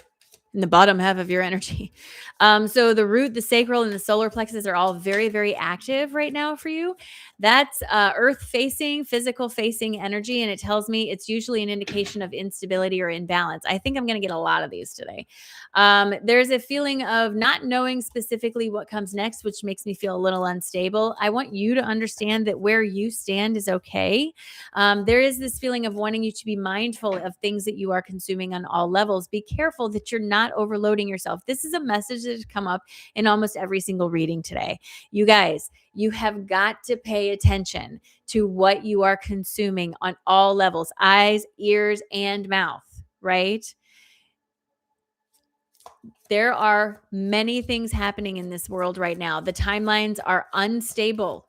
in the bottom half of your energy. So the root, the sacral, and the solar plexus are all very, very active right now for you. That's earth facing, physical facing energy. And it tells me it's usually an indication of instability or imbalance. I think I'm going to get a lot of these today. There's a feeling of not knowing specifically what comes next, which makes me feel a little unstable. I want you to understand that where you stand is okay. There is this feeling of wanting you to be mindful of things that you are consuming on all levels. Be careful that you're not overloading yourself. This is a message that has come up in almost every single reading today. You guys, you have got to pay attention to what you are consuming on all levels, eyes, ears, and mouth, right? There are many things happening in this world right now. The timelines are unstable.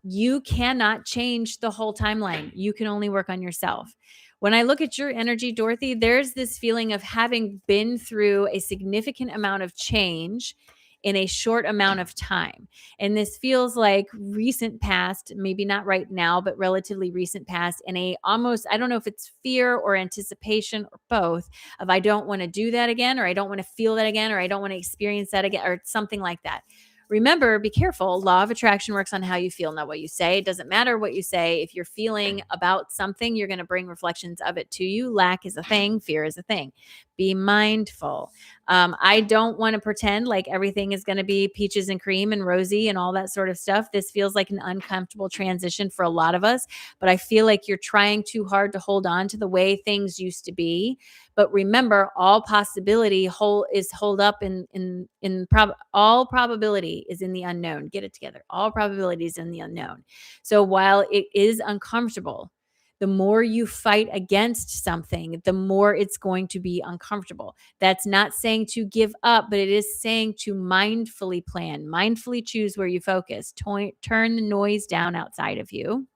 You cannot change the whole timeline. You can only work on yourself. When I look at your energy, Dorothy, there's this feeling of having been through a significant amount of change in a short amount of time. And this feels like recent past, maybe not right now, but relatively recent past, and a almost, I don't know if it's fear or anticipation or both of I don't want to do that again, or I don't want to feel that again, or I don't want to experience that again, or something like that. Remember, be careful. Law of attraction works on how you feel, not what you say. It doesn't matter what you say. If you're feeling about something, you're going to bring reflections of it to you. Lack is a thing. Fear is a thing. Be mindful. I don't want to pretend like everything is going to be peaches and cream and rosy and all that sort of stuff. This feels like an uncomfortable transition for a lot of us, but I feel like you're trying too hard to hold on to the way things used to be. But remember, all possibility is hold up all probability is in the unknown. Get it together. All probability is in the unknown. So while it is uncomfortable, the more you fight against something, the more it's going to be uncomfortable. That's not saying to give up, but it is saying to mindfully plan, mindfully choose where you focus, turn the noise down outside of you.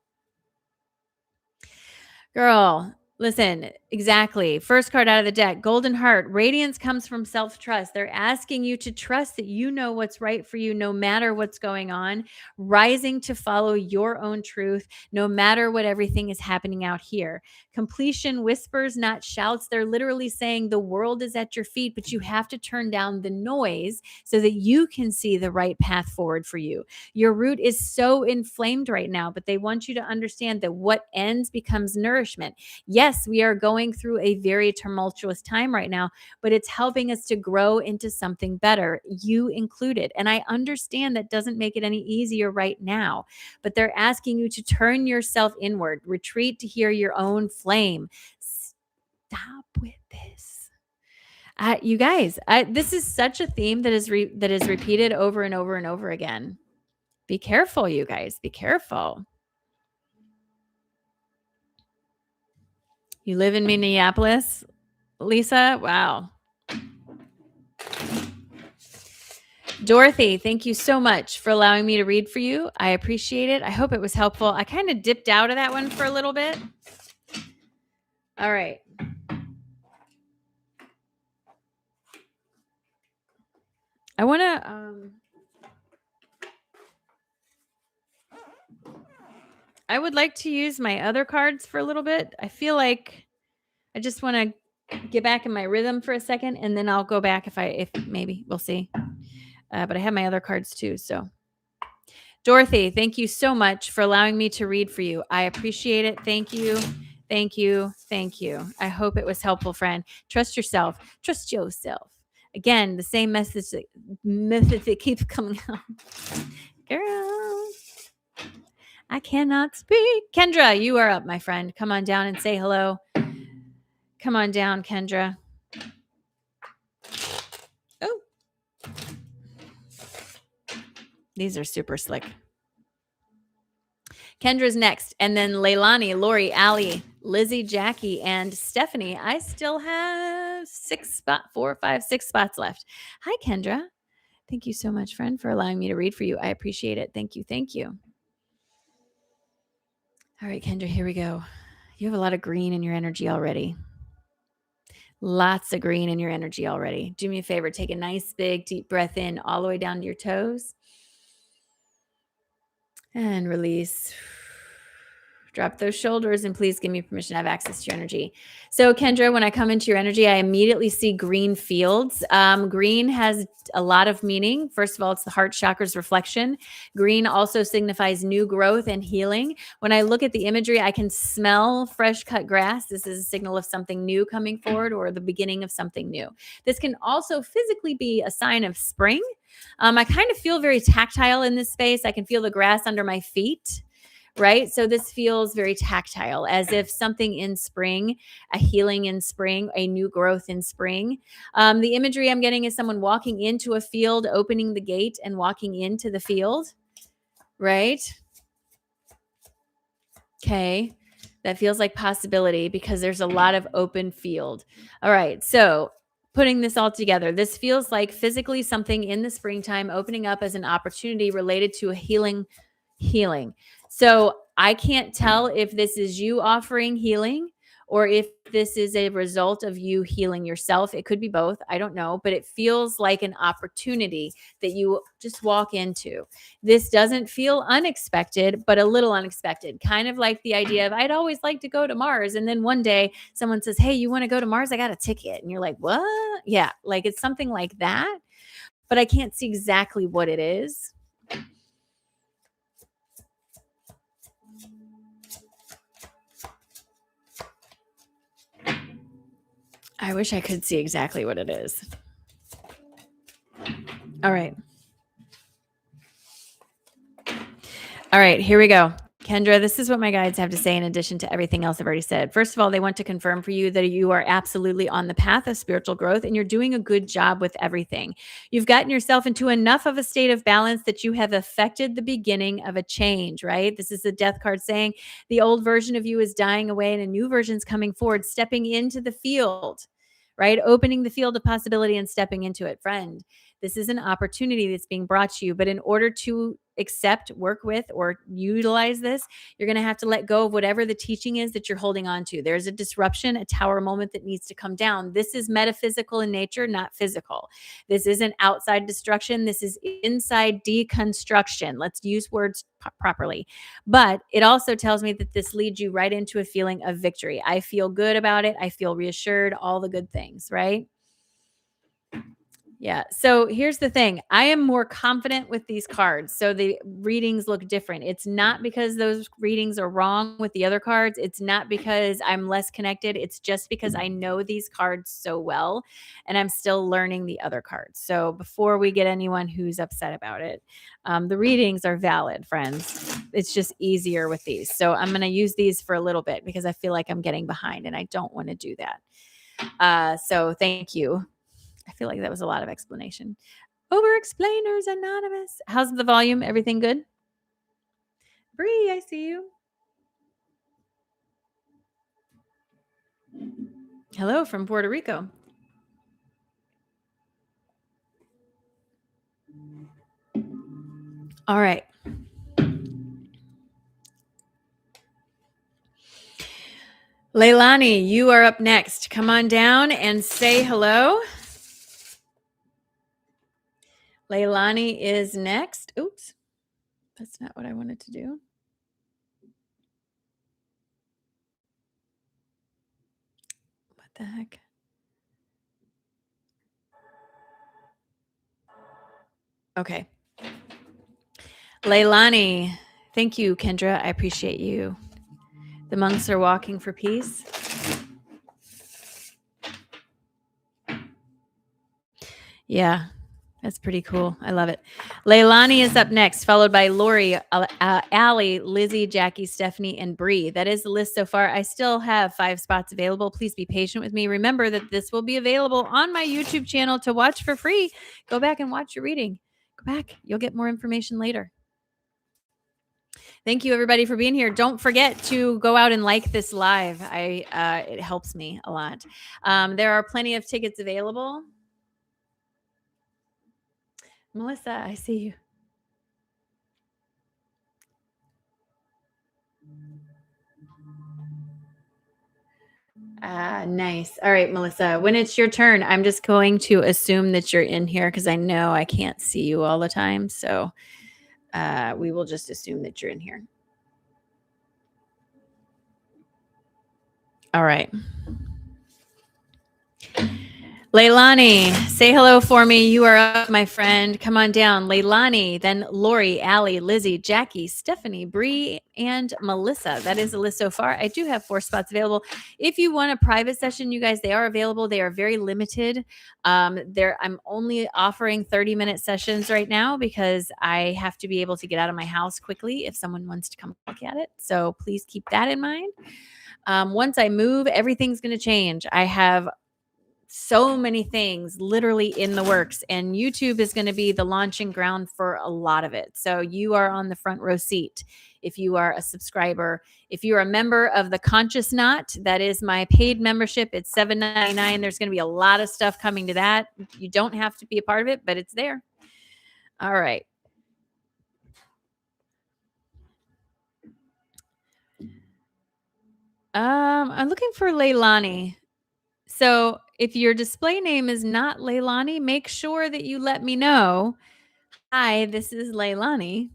Girl, listen, exactly. First card out of the deck, Golden Heart. Radiance comes from self-trust. They're asking you to trust that you know what's right for you no matter what's going on, rising to follow your own truth no matter what everything is happening out here. Completion whispers, not shouts. They're literally saying the world is at your feet, but you have to turn down the noise so that you can see the right path forward for you. Your root is so inflamed right now, but they want you to understand that what ends becomes nourishment. Yes, we are going through a very tumultuous time right now, but it's helping us to grow into something better, you included. And I understand that doesn't make it any easier right now, but they're asking you to turn yourself inward, retreat to hear your own flame. stop with this. You guys, this is such a theme that is repeated over and over and over again. Be careful, you guys. Be careful. You live in Minneapolis, Lisa? Wow. Dorothy, thank you so much for allowing me to read for you. I appreciate it. I hope it was helpful. I kind of dipped out of that one for a little bit. All right. I want to I would like to use my other cards for a little bit. I feel like I just want to get back in my rhythm for a second, and then I'll go back if maybe we'll see. But I have my other cards too. So, Dorothy, thank you so much for allowing me to read for you. I appreciate it. Thank you. Thank you. Thank you. I hope it was helpful, friend. Trust yourself. Trust yourself. Again, the same message that keeps coming out. Girl, I cannot speak. Kendra, you are up, my friend. Come on down and say hello. Come on down, Kendra. Oh. These are super slick. Kendra's next. And then Leilani, Lori, Allie, Lizzie, Jackie, and Stephanie. I still have 6 spots left. Hi, Kendra. Thank you so much, friend, for allowing me to read for you. I appreciate it. Thank you. Thank you. All right, Kendra, here we go. You have a lot of green in your energy already. Lots of green in your energy already. Do me a favor. Take a nice, big, deep breath in all the way down to your toes. And release. Drop those shoulders and please give me permission to have access to your energy. So Kendra, when I come into your energy, I immediately see green fields. Green has a lot of meaning. First of all, it's the heart chakra's reflection. Green also signifies new growth and healing. When I look at the imagery, I can smell fresh cut grass. This is a signal of something new coming forward or the beginning of something new. This can also physically be a sign of spring. I kind of feel very tactile in this space. I can feel the grass under my feet. Right? So this feels very tactile, as if something in spring, a healing in spring, a new growth in spring. The imagery I'm getting is someone walking into a field, opening the gate and walking into the field. Right? Okay. That feels like possibility because there's a lot of open field. All right. So putting this all together, this feels like physically something in the springtime opening up as an opportunity related to a healing. So I can't tell if this is you offering healing or if this is a result of you healing yourself. It could be both. I don't know, but it feels like an opportunity that you just walk into. This doesn't feel unexpected, but a little unexpected. Kind of like the idea of I'd always like to go to Mars. And then one day someone says, hey, you want to go to Mars? I got a ticket. And you're like, what? Yeah, like it's something like that. But I can't see exactly what it is. I wish I could see exactly what it is. All right. All right, here we go. Kendra, this is what my guides have to say in addition to everything else I've already said. First of all, they want to confirm for you that you are absolutely on the path of spiritual growth and you're doing a good job with everything. You've gotten yourself into enough of a state of balance that you have affected the beginning of a change, right? This is the death card saying the old version of you is dying away and a new version is coming forward, stepping into the field, right? Opening the field of possibility and stepping into it. Friend, this is an opportunity that's being brought to you, but in order to accept, work with, or utilize this, you're going to have to let go of whatever the teaching is that you're holding on to. There's a disruption, a tower moment that needs to come down. This is metaphysical in nature, not physical. This isn't outside destruction. This is inside deconstruction. Let's use words properly. But it also tells me that this leads you right into a feeling of victory. I feel good about it. I feel reassured, all the good things, right? Yeah. So here's the thing. I am more confident with these cards. So the readings look different. It's not because those readings are wrong with the other cards. It's not because I'm less connected. It's just because I know these cards so well and I'm still learning the other cards. So before we get anyone who's upset about it, the readings are valid, friends. It's just easier with these. So I'm going to use these for a little bit because I feel like I'm getting behind and I don't want to do that. So thank you. I feel like that was a lot of explanation. Over Explainers Anonymous. How's the volume? Everything good? Bree, I see you. Hello from Puerto Rico. All right. Leilani, you are up next. Come on down and say hello. Leilani is next. Oops. That's not what I wanted to do. What the heck? Okay. Leilani, thank you, Kendra. I appreciate you. The monks are walking for peace. Yeah, that's pretty cool. I love it. Leilani is up next, followed by Lori, Allie, Lizzie, Jackie, Stephanie, and Bree. That is the list so far. I still have 5 spots available. Please be patient with me. Remember that this will be available on my YouTube channel to watch for free. Go back and watch your reading. Go back. You'll get more information later. Thank you, everybody, for being here. Don't forget to go out and like this live. It helps me a lot. There are plenty of tickets available. Melissa, I see you. Nice. All right, Melissa, when it's your turn, I'm just going to assume that you're in here because I know I can't see you all the time. So we will just assume that you're in here. All right. Leilani, say hello for me. You are up, my friend. Come on down. Leilani, then Lori, Allie, Lizzie, Jackie, Stephanie, Bree, and Melissa. That is the list so far. I do have 4 spots available. If you want a private session, you guys, they are available. They are very limited. I'm only offering 30-minute sessions right now because I have to be able to get out of my house quickly if someone wants to come look at it. So please keep that in mind. Once I move, everything's going to change. I have so many things literally in the works, and YouTube is going to be the launching ground for a lot of it. So you are on the front row seat. If you are a subscriber, if you're a member of the Conscious Knot, that is my paid membership. It's $7.99. There's going to be a lot of stuff coming to that. You don't have to be a part of it, but it's there. All right. I'm looking for Leilani. So if your display name is not Leilani, make sure that you let me know. Hi, this is Leilani,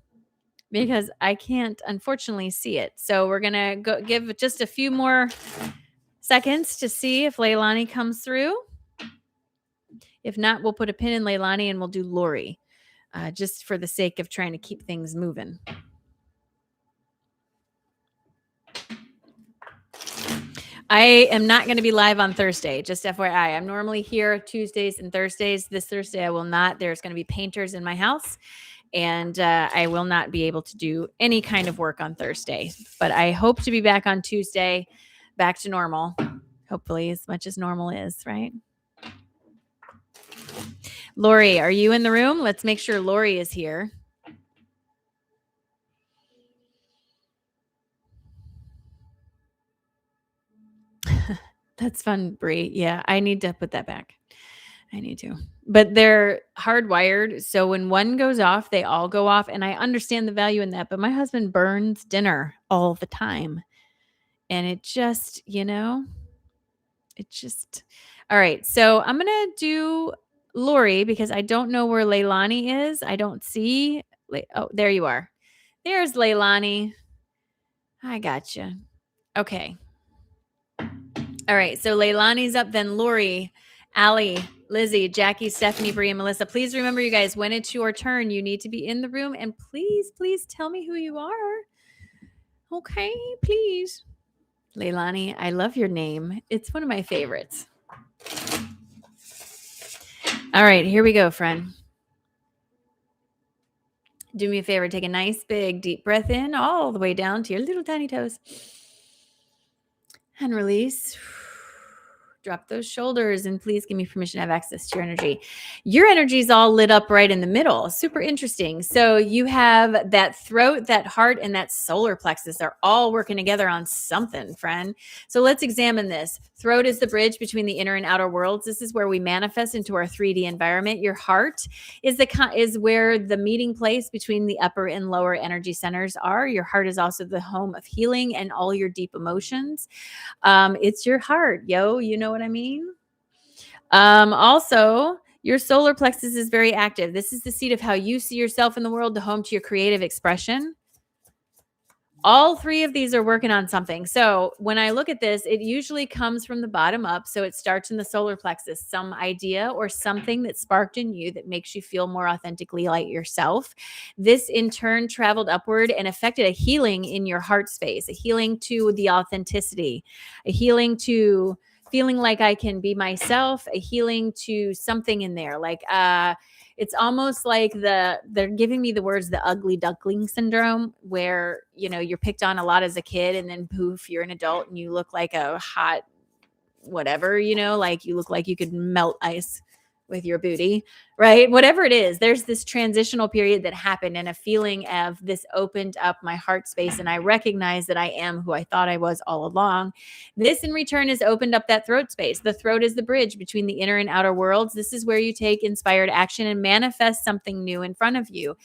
because I can't unfortunately see it. So we're going to go give just a few more seconds to see if Leilani comes through. If not, we'll put a pin in Leilani and we'll do Lori, just for the sake of trying to keep things moving. I am not going to be live on Thursday, just FYI. I'm normally here Tuesdays and Thursdays. This Thursday, I will not. There's going to be painters in my house, and I will not be able to do any kind of work on Thursday. But I hope to be back on Tuesday, back to normal, hopefully as much as normal is, right? Lori, are you in the room? Let's make sure Lori is here. That's fun, Bree. Yeah, I need to put that back. I need to. But they're hardwired. So when one goes off, they all go off. And I understand the value in that. But my husband burns dinner all the time. And it just, all right. So I'm going to do Lori because I don't know where Leilani is. I don't see. Oh, there you are. There's Leilani. I gotcha. Okay. All right. So Leilani's up, then Lori, Allie, Lizzie, Jackie, Stephanie, Bree, and Melissa. Please remember, you guys, when it's your turn, you need to be in the room. And please, please tell me who you are. Okay, please. Leilani, I love your name. It's one of my favorites. All right, here we go, friend. Do me a favor. Take a nice, big, deep breath in all the way down to your little tiny toes. And release. Drop those shoulders and please give me permission to have access to your energy. Your energy is all lit up right in the middle. Super interesting. So you have that throat, that heart, and that solar plexus are all working together on something, friend. So let's examine this. Throat is the bridge between the inner and outer worlds. This is where we manifest into our 3D environment. Your heart is where the meeting place between the upper and lower energy centers are. Your heart is also the home of healing and all your deep emotions. It's your heart, yo. You know what I mean? Also, your solar plexus is very active. This is the seat of how you see yourself in the world, the home to your creative expression. All three of these are working on something. So when I look at this, it usually comes from the bottom up. So it starts in the solar plexus, some idea or something that sparked in you that makes you feel more authentically like yourself. This in turn traveled upward and affected a healing in your heart space, a healing to the authenticity, a healing to feeling like I can be myself, a healing to something in there. Like, it's almost like they're giving me the words, the ugly duckling syndrome, where, you're picked on a lot as a kid and then poof, you're an adult and you look like a hot whatever, like you look like you could melt ice with your booty, right? Whatever it is, there's this transitional period that happened and a feeling of this opened up my heart space. And I recognize that I am who I thought I was all along. This in return has opened up that throat space. The throat is the bridge between the inner and outer worlds. This is where you take inspired action and manifest something new in front of you.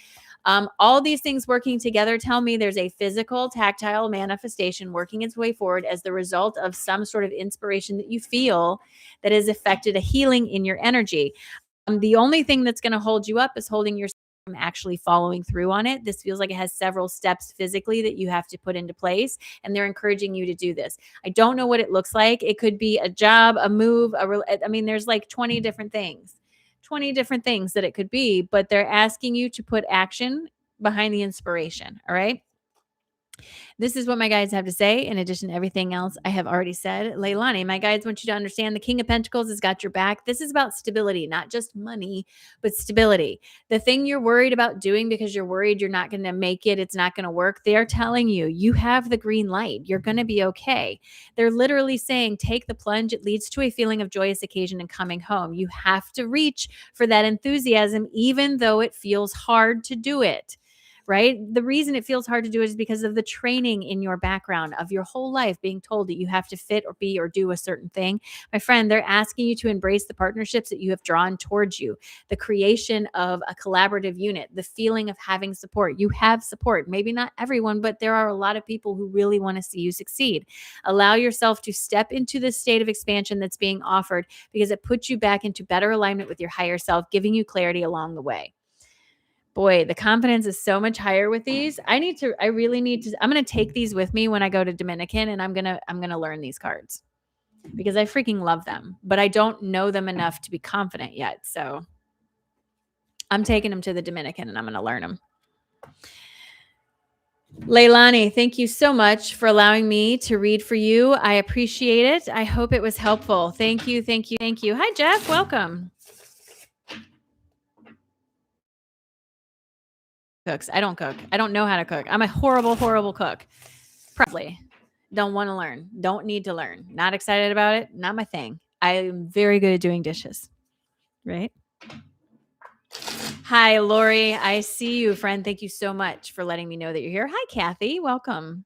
All these things working together tell me there's a physical, tactile manifestation working its way forward as the result of some sort of inspiration that you feel that has affected a healing in your energy. The only thing that's going to hold you up is holding yourself from actually following through on it. This feels like it has several steps physically that you have to put into place, and they're encouraging you to do this. I don't know what it looks like. It could be a job, a move, there's like 20 different things that it could be, but they're asking you to put action behind the inspiration. All right. This is what my guides have to say. In addition to everything else I have already said, Leilani, my guides want you to understand the King of Pentacles has got your back. This is about stability, not just money, but stability. The thing you're worried about doing because you're worried you're not going to make it, it's not going to work. They're telling you, you have the green light. You're going to be okay. They're literally saying, take the plunge. It leads to a feeling of joyous occasion and coming home. You have to reach for that enthusiasm, even though it feels hard to do it. Right? The reason it feels hard to do it is because of the training in your background of your whole life being told that you have to fit or be or do a certain thing. My friend, they're asking you to embrace the partnerships that you have drawn towards you, the creation of a collaborative unit, the feeling of having support. You have support, maybe not everyone, but there are a lot of people who really want to see you succeed. Allow yourself to step into this state of expansion that's being offered because it puts you back into better alignment with your higher self, giving you clarity along the way. Boy, the confidence is so much higher with these. I'm going to take these with me when I go to Dominican, and I'm going to learn these cards because I freaking love them, but I don't know them enough to be confident yet. So I'm taking them to the Dominican and I'm going to learn them. Leilani, thank you so much for allowing me to read for you. I appreciate it. I hope it was helpful. Thank you. Thank you. Thank you. Hi, Jeff. Welcome. Cooks. I don't cook. I don't know how to cook. I'm a horrible, horrible cook. Probably. Don't want to learn. Don't need to learn. Not excited about it. Not my thing. I'm very good at doing dishes. Right? Hi, Lori. I see you, friend. Thank you so much for letting me know that you're here. Hi, Kathy. Welcome.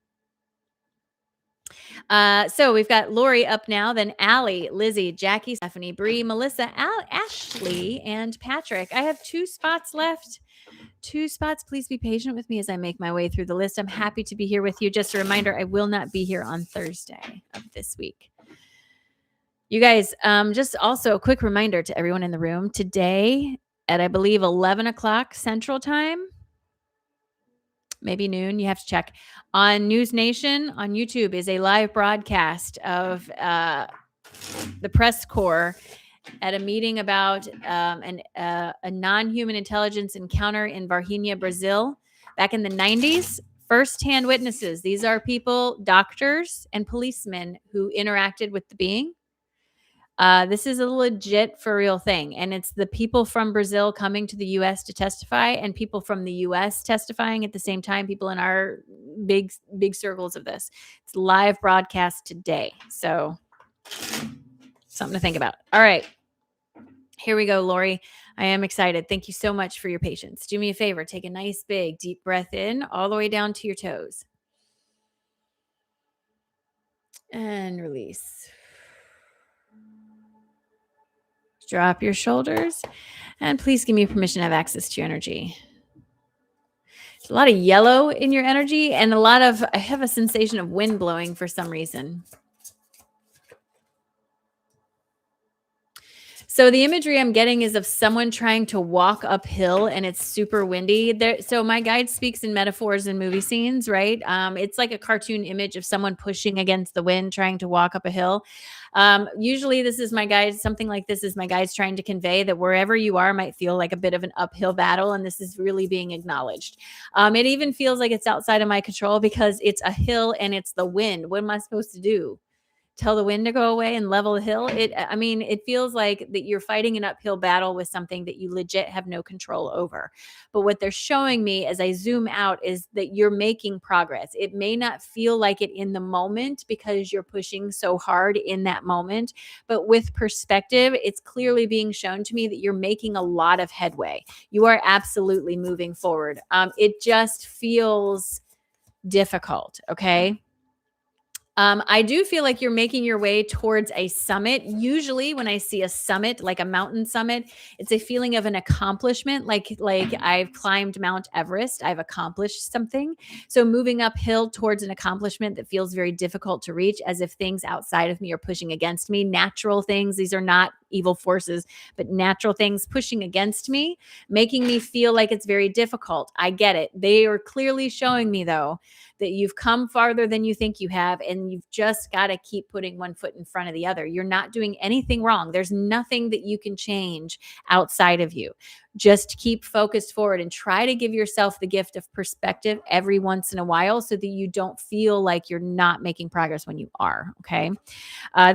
So we've got Lori up now, then Allie, Lizzie, Jackie, Stephanie, Bree, Melissa, Ashley, and Patrick. I have 2 spots left. 2 spots. Please be patient with me as I make my way through the list. I'm happy to be here with you. Just a reminder, I will not be here on Thursday of this week. You guys, just also a quick reminder to everyone in the room. Today at, I believe, 11 o'clock Central Time, maybe noon, you have to check, on News Nation on YouTube is a live broadcast of the press corps at a meeting about a non-human intelligence encounter in Varginha, Brazil, back in the 90s. First-hand witnesses. These are people, doctors and policemen who interacted with the being. This is a legit for real thing. And it's the people from Brazil coming to the US to testify and people from the US testifying at the same time, people in our big circles of this. It's live broadcast today. So something to think about. All right. Here we go, Lori. I am excited. Thank you so much for your patience. Do me a favor. Take a nice big deep breath in all the way down to your toes. And release. Drop your shoulders. And please give me permission to have access to your energy. There's a lot of yellow in your energy and I have a sensation of wind blowing for some reason. So the imagery I'm getting is of someone trying to walk uphill and it's super windy. So my guide speaks in metaphors and movie scenes, right? It's like a cartoon image of someone pushing against the wind, trying to walk up a hill. Usually this is my guide. Something like this is my guides trying to convey that wherever you are might feel like a bit of an uphill battle. And this is really being acknowledged. It even feels like it's outside of my control because it's a hill and it's the wind. What am I supposed to do? Tell the wind to go away and level the hill? It feels like that you're fighting an uphill battle with something that you legit have no control over. But what they're showing me as I zoom out is that you're making progress. It may not feel like it in the moment because you're pushing so hard in that moment, but with perspective, it's clearly being shown to me that you're making a lot of headway. You are absolutely moving forward. It just feels difficult. Okay. I do feel like you're making your way towards a summit. Usually when I see a summit, like a mountain summit, it's a feeling of an accomplishment. Like I've climbed Mount Everest. I've accomplished something. So moving uphill towards an accomplishment that feels very difficult to reach, as if things outside of me are pushing against me. Natural things. These are not evil forces, but natural things pushing against me, making me feel like it's very difficult. I get it. They are clearly showing me, though, that you've come farther than you think you have, and you've just got to keep putting one foot in front of the other. You're not doing anything wrong. There's nothing that you can change outside of you. Just keep focused forward and try to give yourself the gift of perspective every once in a while so that you don't feel like you're not making progress when you are. Okay.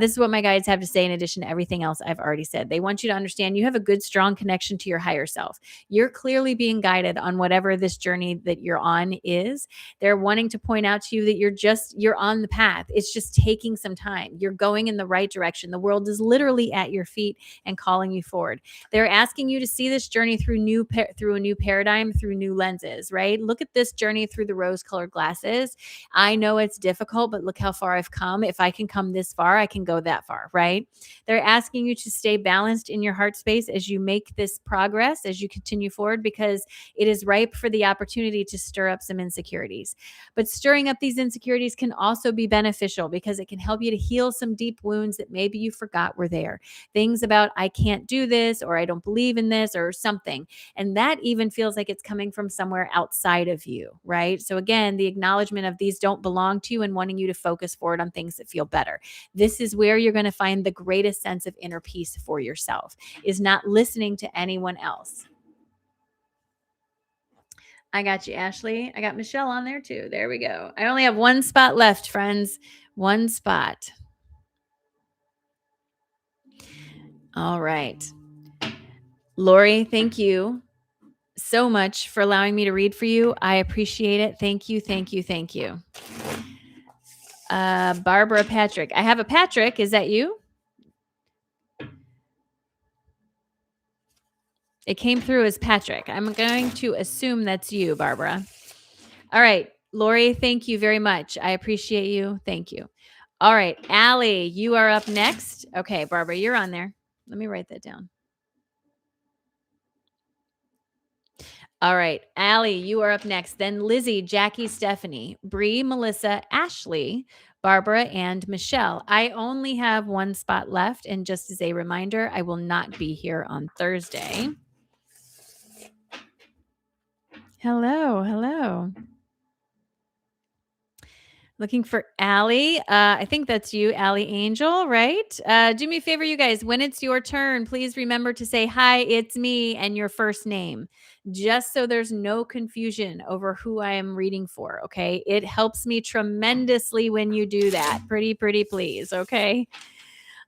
This is what my guides have to say in addition to everything else I've already said. They want you to understand you have a good, strong connection to your higher self. You're clearly being guided on whatever this journey that you're on is. They're wanting to point out to you that you're on the path. It's just taking some time. You're going in the right direction. The world is literally at your feet and calling you forward. They're asking you to see this journey through a new paradigm, through new lenses, right? Look at this journey through the rose-colored glasses. I know it's difficult, but look how far I've come. If I can come this far, I can go that far, right? They're asking you to stay balanced in your heart space as you make this progress, as you continue forward, because it is ripe for the opportunity to stir up some insecurities. But stirring up these insecurities can also be beneficial because it can help you to heal some deep wounds that maybe you forgot were there. Things about, I can't do this, or I don't believe in this, or something. And that even feels like it's coming from somewhere outside of you, right? So again, the acknowledgement of these don't belong to you and wanting you to focus forward on things that feel better. This is where you're going to find the greatest sense of inner peace for yourself, is not listening to anyone else. I got you, Ashley. I got Michelle on there too. There we go. I only have one spot left, friends. One spot. All right. Lori, thank you so much for allowing me to read for you. I appreciate it. Thank you, thank you, thank you. Barbara Patrick. I have a Patrick. Is that you? It came through as Patrick. I'm going to assume that's you, Barbara. All right. Lori, thank you very much. I appreciate you. Thank you. All right. Allie, you are up next. Okay, Barbara, you're on there. Let me write that down. All right. Allie, you are up next. Then Lizzie, Jackie, Stephanie, Bree, Melissa, Ashley, Barbara, and Michelle. I only have one spot left. And just as a reminder, I will not be here on Thursday. Hello. Hello. Looking for Allie. I think that's you, Allie Angel, right? Do me a favor, you guys. When it's your turn, please remember to say, "Hi, it's me," and your first name, just so there's no confusion over who I am reading for. Okay. It helps me tremendously when you do that. Pretty, please. Okay.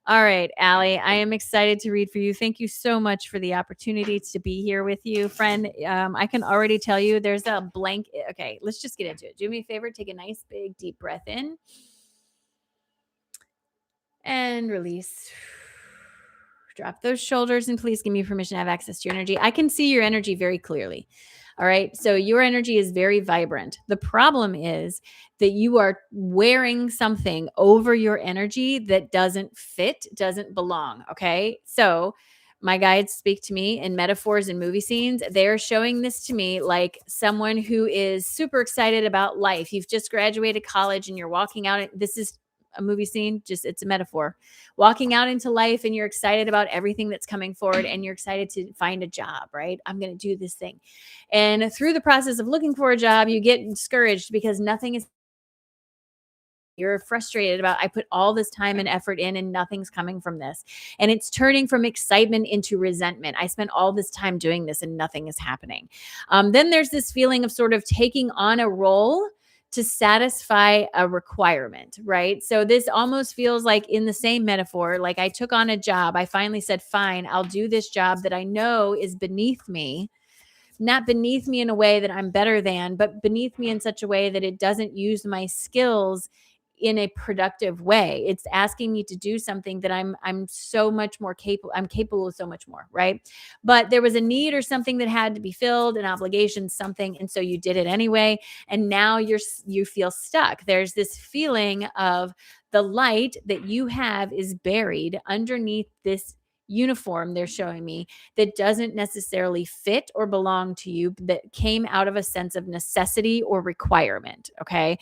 All right, Allie, I am excited to read for you. Thank you so much for the opportunity to be here with you, friend. I can already tell you there's a blank. Okay, let's just get into it. Do me a favor, take a nice big deep breath in and release. Drop those shoulders and please give me permission to have access to your energy. I can see your energy very clearly. All right. So your energy is very vibrant. The problem is that you are wearing something over your energy that doesn't fit, doesn't belong. Okay. So my guides speak to me in metaphors and movie scenes. They're showing this to me like someone who is super excited about life. You've just graduated college and you're walking out. This is a movie scene, just it's a metaphor. Walking out into life and you're excited about everything that's coming forward and you're excited to find a job, right? I'm going to do this thing. And through the process of looking for a job, you get discouraged because nothing is, you're frustrated about, I put all this time and effort in and nothing's coming from this. And it's turning from excitement into resentment. I spent all this time doing this and nothing is happening. Then there's this feeling of sort of taking on a role to satisfy a requirement, right? So this almost feels like in the same metaphor, like I took on a job. I finally said, fine, I'll do this job that I know is beneath me, not beneath me in a way that I'm better than, but beneath me in such a way that it doesn't use my skills in a productive way. It's asking me to do something that I'm so much more capable. I'm capable of so much more, right? But there was a need or something that had to be filled, an obligation, something, and so you did it anyway. And now you feel stuck. There's this feeling of the light that you have is buried underneath this uniform they're showing me that doesn't necessarily fit or belong to you, that came out of a sense of necessity or requirement. Okay.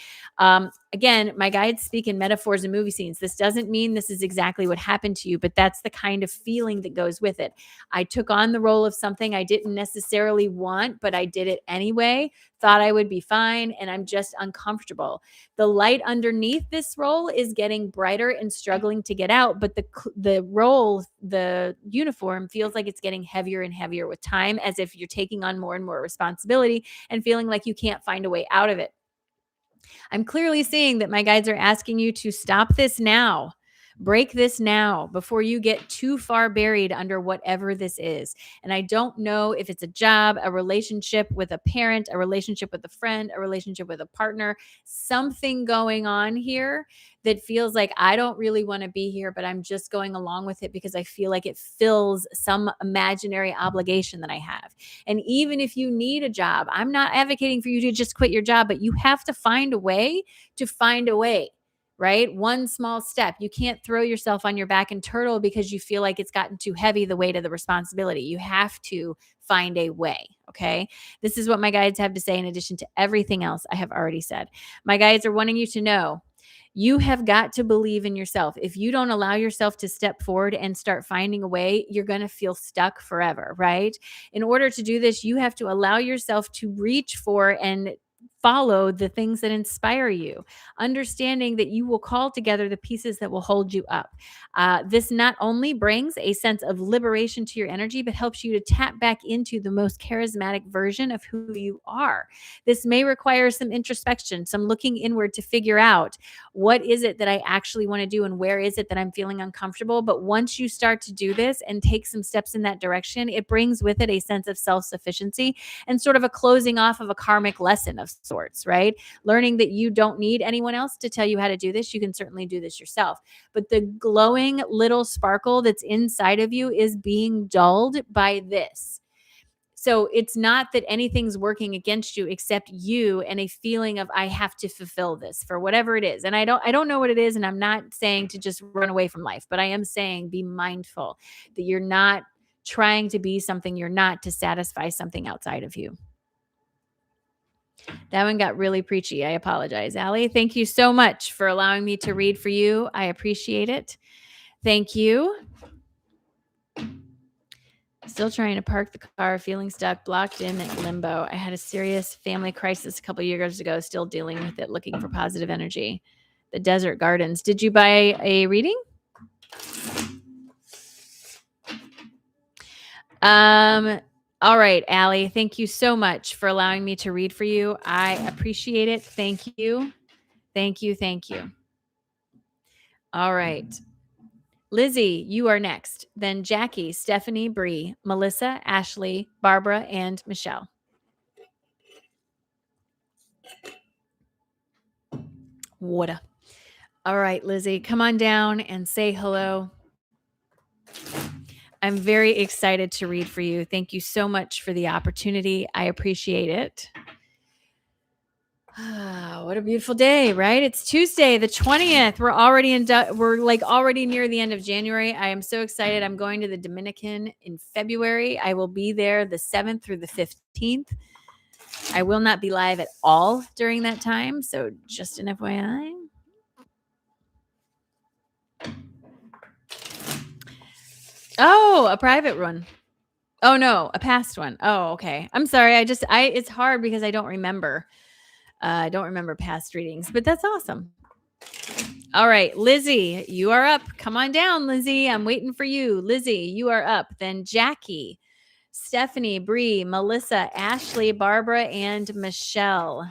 Again, my guides speak in metaphors and movie scenes. This doesn't mean this is exactly what happened to you, but that's the kind of feeling that goes with it. I took on the role of something I didn't necessarily want, but I did it anyway, thought I would be fine, and I'm just uncomfortable. The light underneath this role is getting brighter and struggling to get out, but the role, the uniform feels like it's getting heavier and heavier with time, as if you're taking on more and more responsibility and feeling like you can't find a way out of it. I'm clearly seeing that my guides are asking you to stop this now. Break this now before you get too far buried under whatever this is. And I don't know if it's a job, a relationship with a parent, a relationship with a friend, a relationship with a partner, something going on here that feels like I don't really want to be here, but I'm just going along with it because I feel like it fills some imaginary obligation that I have. And even if you need a job, I'm not advocating for you to just quit your job, but you have to find a way to find a way, right? One small step. You can't throw yourself on your back and turtle because you feel like it's gotten too heavy, the weight of the responsibility. You have to find a way. Okay. This is what my guides have to say in addition to everything else I have already said. My guides are wanting you to know you have got to believe in yourself. If you don't allow yourself to step forward and start finding a way, you're going to feel stuck forever, right? In order to do this, you have to allow yourself to reach for and follow the things that inspire you, understanding that you will call together the pieces that will hold you up. This not only brings a sense of liberation to your energy, but helps you to tap back into the most charismatic version of who you are. This may require some introspection, some looking inward to figure out what is it that I actually want to do and where is it that I'm feeling uncomfortable. But once you start to do this and take some steps in that direction, it brings with it a sense of self-sufficiency and sort of a closing off of a karmic lesson of sorts, right? Learning that you don't need anyone else to tell you how to do this. You can certainly do this yourself. But the glowing little sparkle that's inside of you is being dulled by this. So it's not that anything's working against you except you and a feeling of I have to fulfill this for whatever it is. And I don't know what it is, and I'm not saying to just run away from life, but I am saying be mindful that you're not trying to be something you're not to satisfy something outside of you. That one got really preachy. I apologize, Allie. Thank you so much for allowing me to read for you. I appreciate it. Thank you. Still trying to park the car, feeling stuck, blocked in limbo. I had a serious family crisis a couple years ago, still dealing with it, looking for positive energy. The Desert Gardens. Did you buy a reading? All right, Allie, thank you so much for allowing me to read for you. I appreciate it. Thank you. Thank you. Thank you. All right. Lizzie, you are next. Then Jackie, Stephanie, Bree, Melissa, Ashley, Barbara, and Michelle. Water. All right, Lizzie, come on down and say hello. I'm very excited to read for you. Thank you so much for the opportunity. I appreciate it. What a beautiful day, right? It's Tuesday, the 20th. We're already near the end of January. I am so excited. I'm going to the Dominican in February. I will be there the 7th through the 15th. I will not be live at all during that time, so just an FYI. Oh, a private one. Oh no, a past one. Oh, okay. I'm sorry. It's hard because I don't remember. I don't remember past readings, but that's awesome. All right, Lizzie, you are up. Come on down, Lizzie. I'm waiting for you. Lizzie, you are up. Then Jackie, Stephanie, Bree, Melissa, Ashley, Barbara, and Michelle.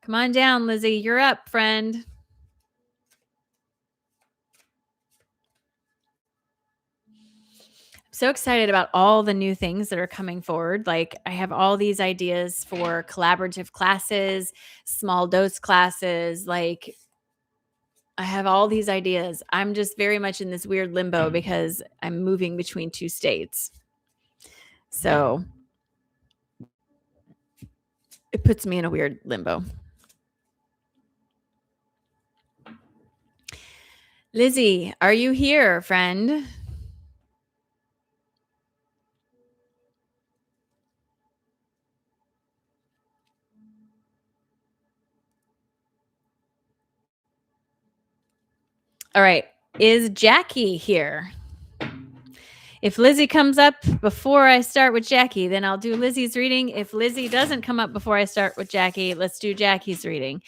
Come on down, Lizzie. You're up, friend. So excited about all the new things that are coming forward. Like, I have all these ideas for collaborative classes, small dose classes. Like, I have all these ideas. I'm just very much in this weird limbo because I'm moving between two states. So it puts me in a weird limbo. Lizzie, are you here, friend? All right. Is Jackie here? If Lizzie comes up before I start with Jackie, then I'll do Lizzie's reading. If Lizzie doesn't come up before I start with Jackie, let's do Jackie's reading.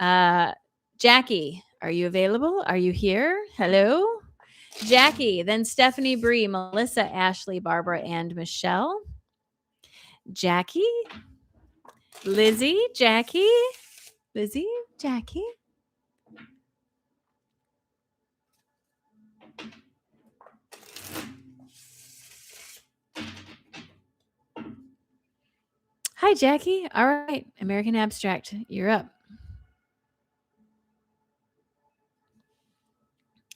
Jackie, are you available? Are you here? Hello? Jackie, then Stephanie, Bree, Melissa, Ashley, Barbara, and Michelle. Jackie? Lizzie? Jackie? Lizzie? Jackie? Hi, Jackie. All right. American Abstract, you're up.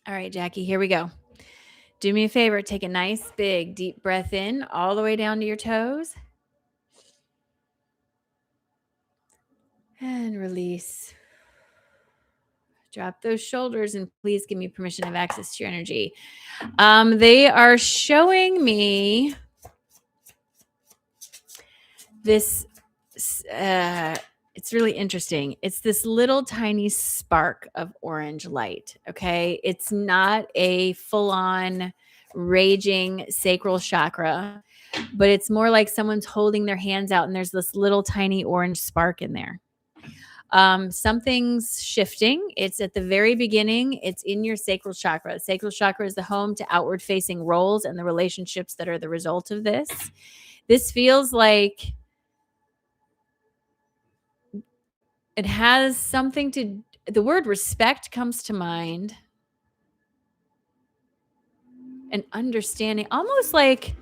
All right, Jackie, here we go. Do me a favor. Take a nice, big, deep breath in all the way down to your toes. And release. Drop those shoulders and please give me permission to have access to your energy. They are showing me this. It's really interesting. It's this little tiny spark of orange light. Okay. It's not a full on raging sacral chakra, but it's more like someone's holding their hands out and there's this little tiny orange spark in there. Something's shifting. It's at the very beginning. It's in your sacral chakra. Sacral chakra is the home to outward facing roles and the relationships that are the result of this. This feels like it has something to, the word respect comes to mind, and understanding, almost like,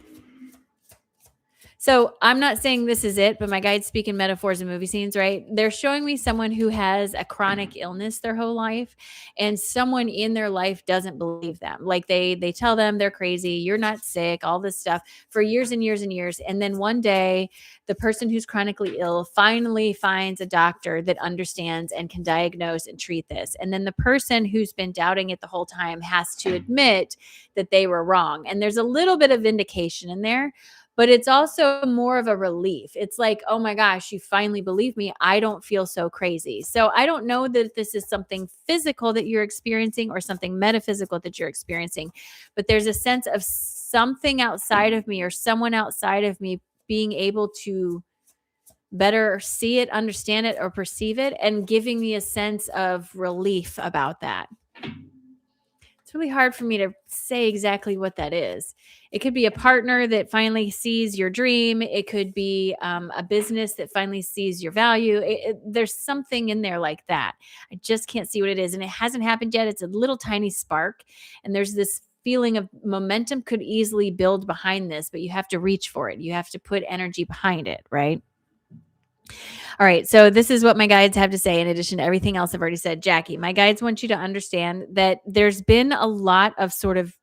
so I'm not saying this is it, but my guides speak in metaphors and movie scenes, right? They're showing me someone who has a chronic illness their whole life, and someone in their life doesn't believe them. Like they tell them they're crazy, you're not sick, all this stuff for years and years and years. And then one day, the person who's chronically ill finally finds a doctor that understands and can diagnose and treat this. And then the person who's been doubting it the whole time has to admit that they were wrong. And there's a little bit of vindication in there. but it's also more of a relief. It's like, oh my gosh, you finally believe me. I don't feel so crazy. So I don't know that this is something physical that you're experiencing or something metaphysical that you're experiencing, but there's a sense of something outside of me or someone outside of me being able to better see it, understand it, or perceive it, and giving me a sense of relief about that. It's really hard for me to say exactly what that is. It could be a partner that finally sees your dream. It could be a business that finally sees your value. There's something in there like that. I just can't see what it is. And it hasn't happened yet. It's a little tiny spark. And there's this feeling of momentum could easily build behind this, but you have to reach for it. You have to put energy behind it, right? All right. So this is what my guides have to say in addition to everything else I've already said. Jackie, my guides want you to understand that there's been a lot of sort of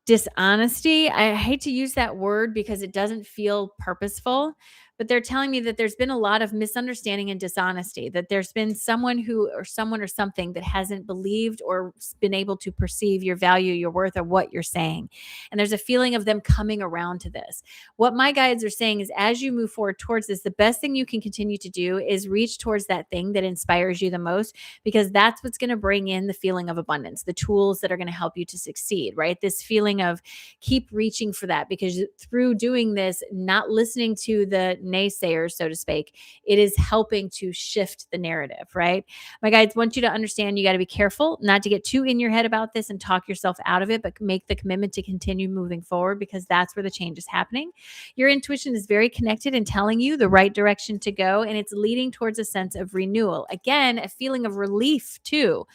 dishonesty. I hate to use that word because it doesn't feel purposeful, but they're telling me that there's been a lot of misunderstanding and dishonesty, that there's been someone or something that hasn't believed or been able to perceive your value, your worth, or what you're saying. And there's a feeling of them coming around to this. What my guides are saying is as you move forward towards this, the best thing you can continue to do is reach towards that thing that inspires you the most, because that's what's going to bring in the feeling of abundance, the tools that are going to help you to succeed, right? This feeling of keep reaching for that, because through doing this, not listening to the naysayers, so to speak, it is helping to shift the narrative, right? My guides want you to understand you got to be careful not to get too in your head about this and talk yourself out of it, but make the commitment to continue moving forward, because that's where the change is happening. Your intuition is very connected and telling you the right direction to go, and it's leading towards a sense of renewal. Again, a feeling of relief too.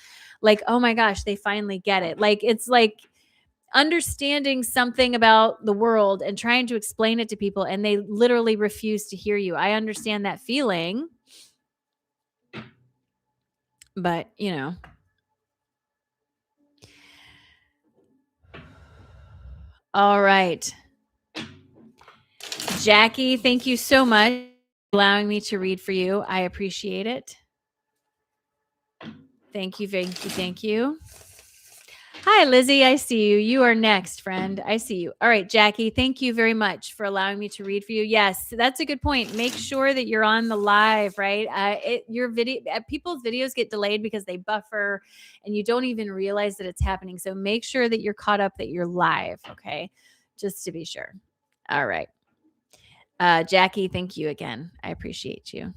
Like, oh my gosh, they finally get it. Like, it's like understanding something about the world and trying to explain it to people, and they literally refuse to hear you. I understand that feeling, but all right. Jackie, thank you so much for allowing me to read for you. I appreciate it. Thank you, thank you, thank you. Hi, Lizzie. I see you. You are next, friend. I see you. All right, Jackie, thank you very much for allowing me to read for you. Yes, that's a good point. Make sure that you're on the live, right? Your video, people's videos get delayed because they buffer and you don't even realize that it's happening. So make sure that you're caught up, that you're live, okay? Just to be sure. All right. Jackie, thank you again. I appreciate you.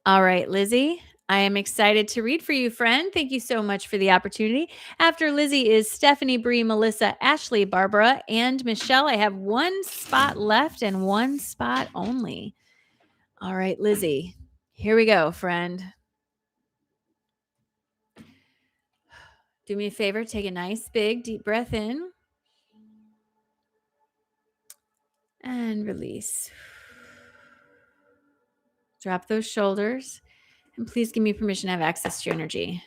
All right, Lizzie, I am excited to read for you, friend. Thank you so much for the opportunity. After Lizzie is Stephanie, Bree, Melissa, Ashley, Barbara, and Michelle. I have one spot left and one spot only. All right, Lizzie, here we go, friend. Do me a favor, take a nice big deep breath in and release. Drop those shoulders, and please give me permission to have access to your energy.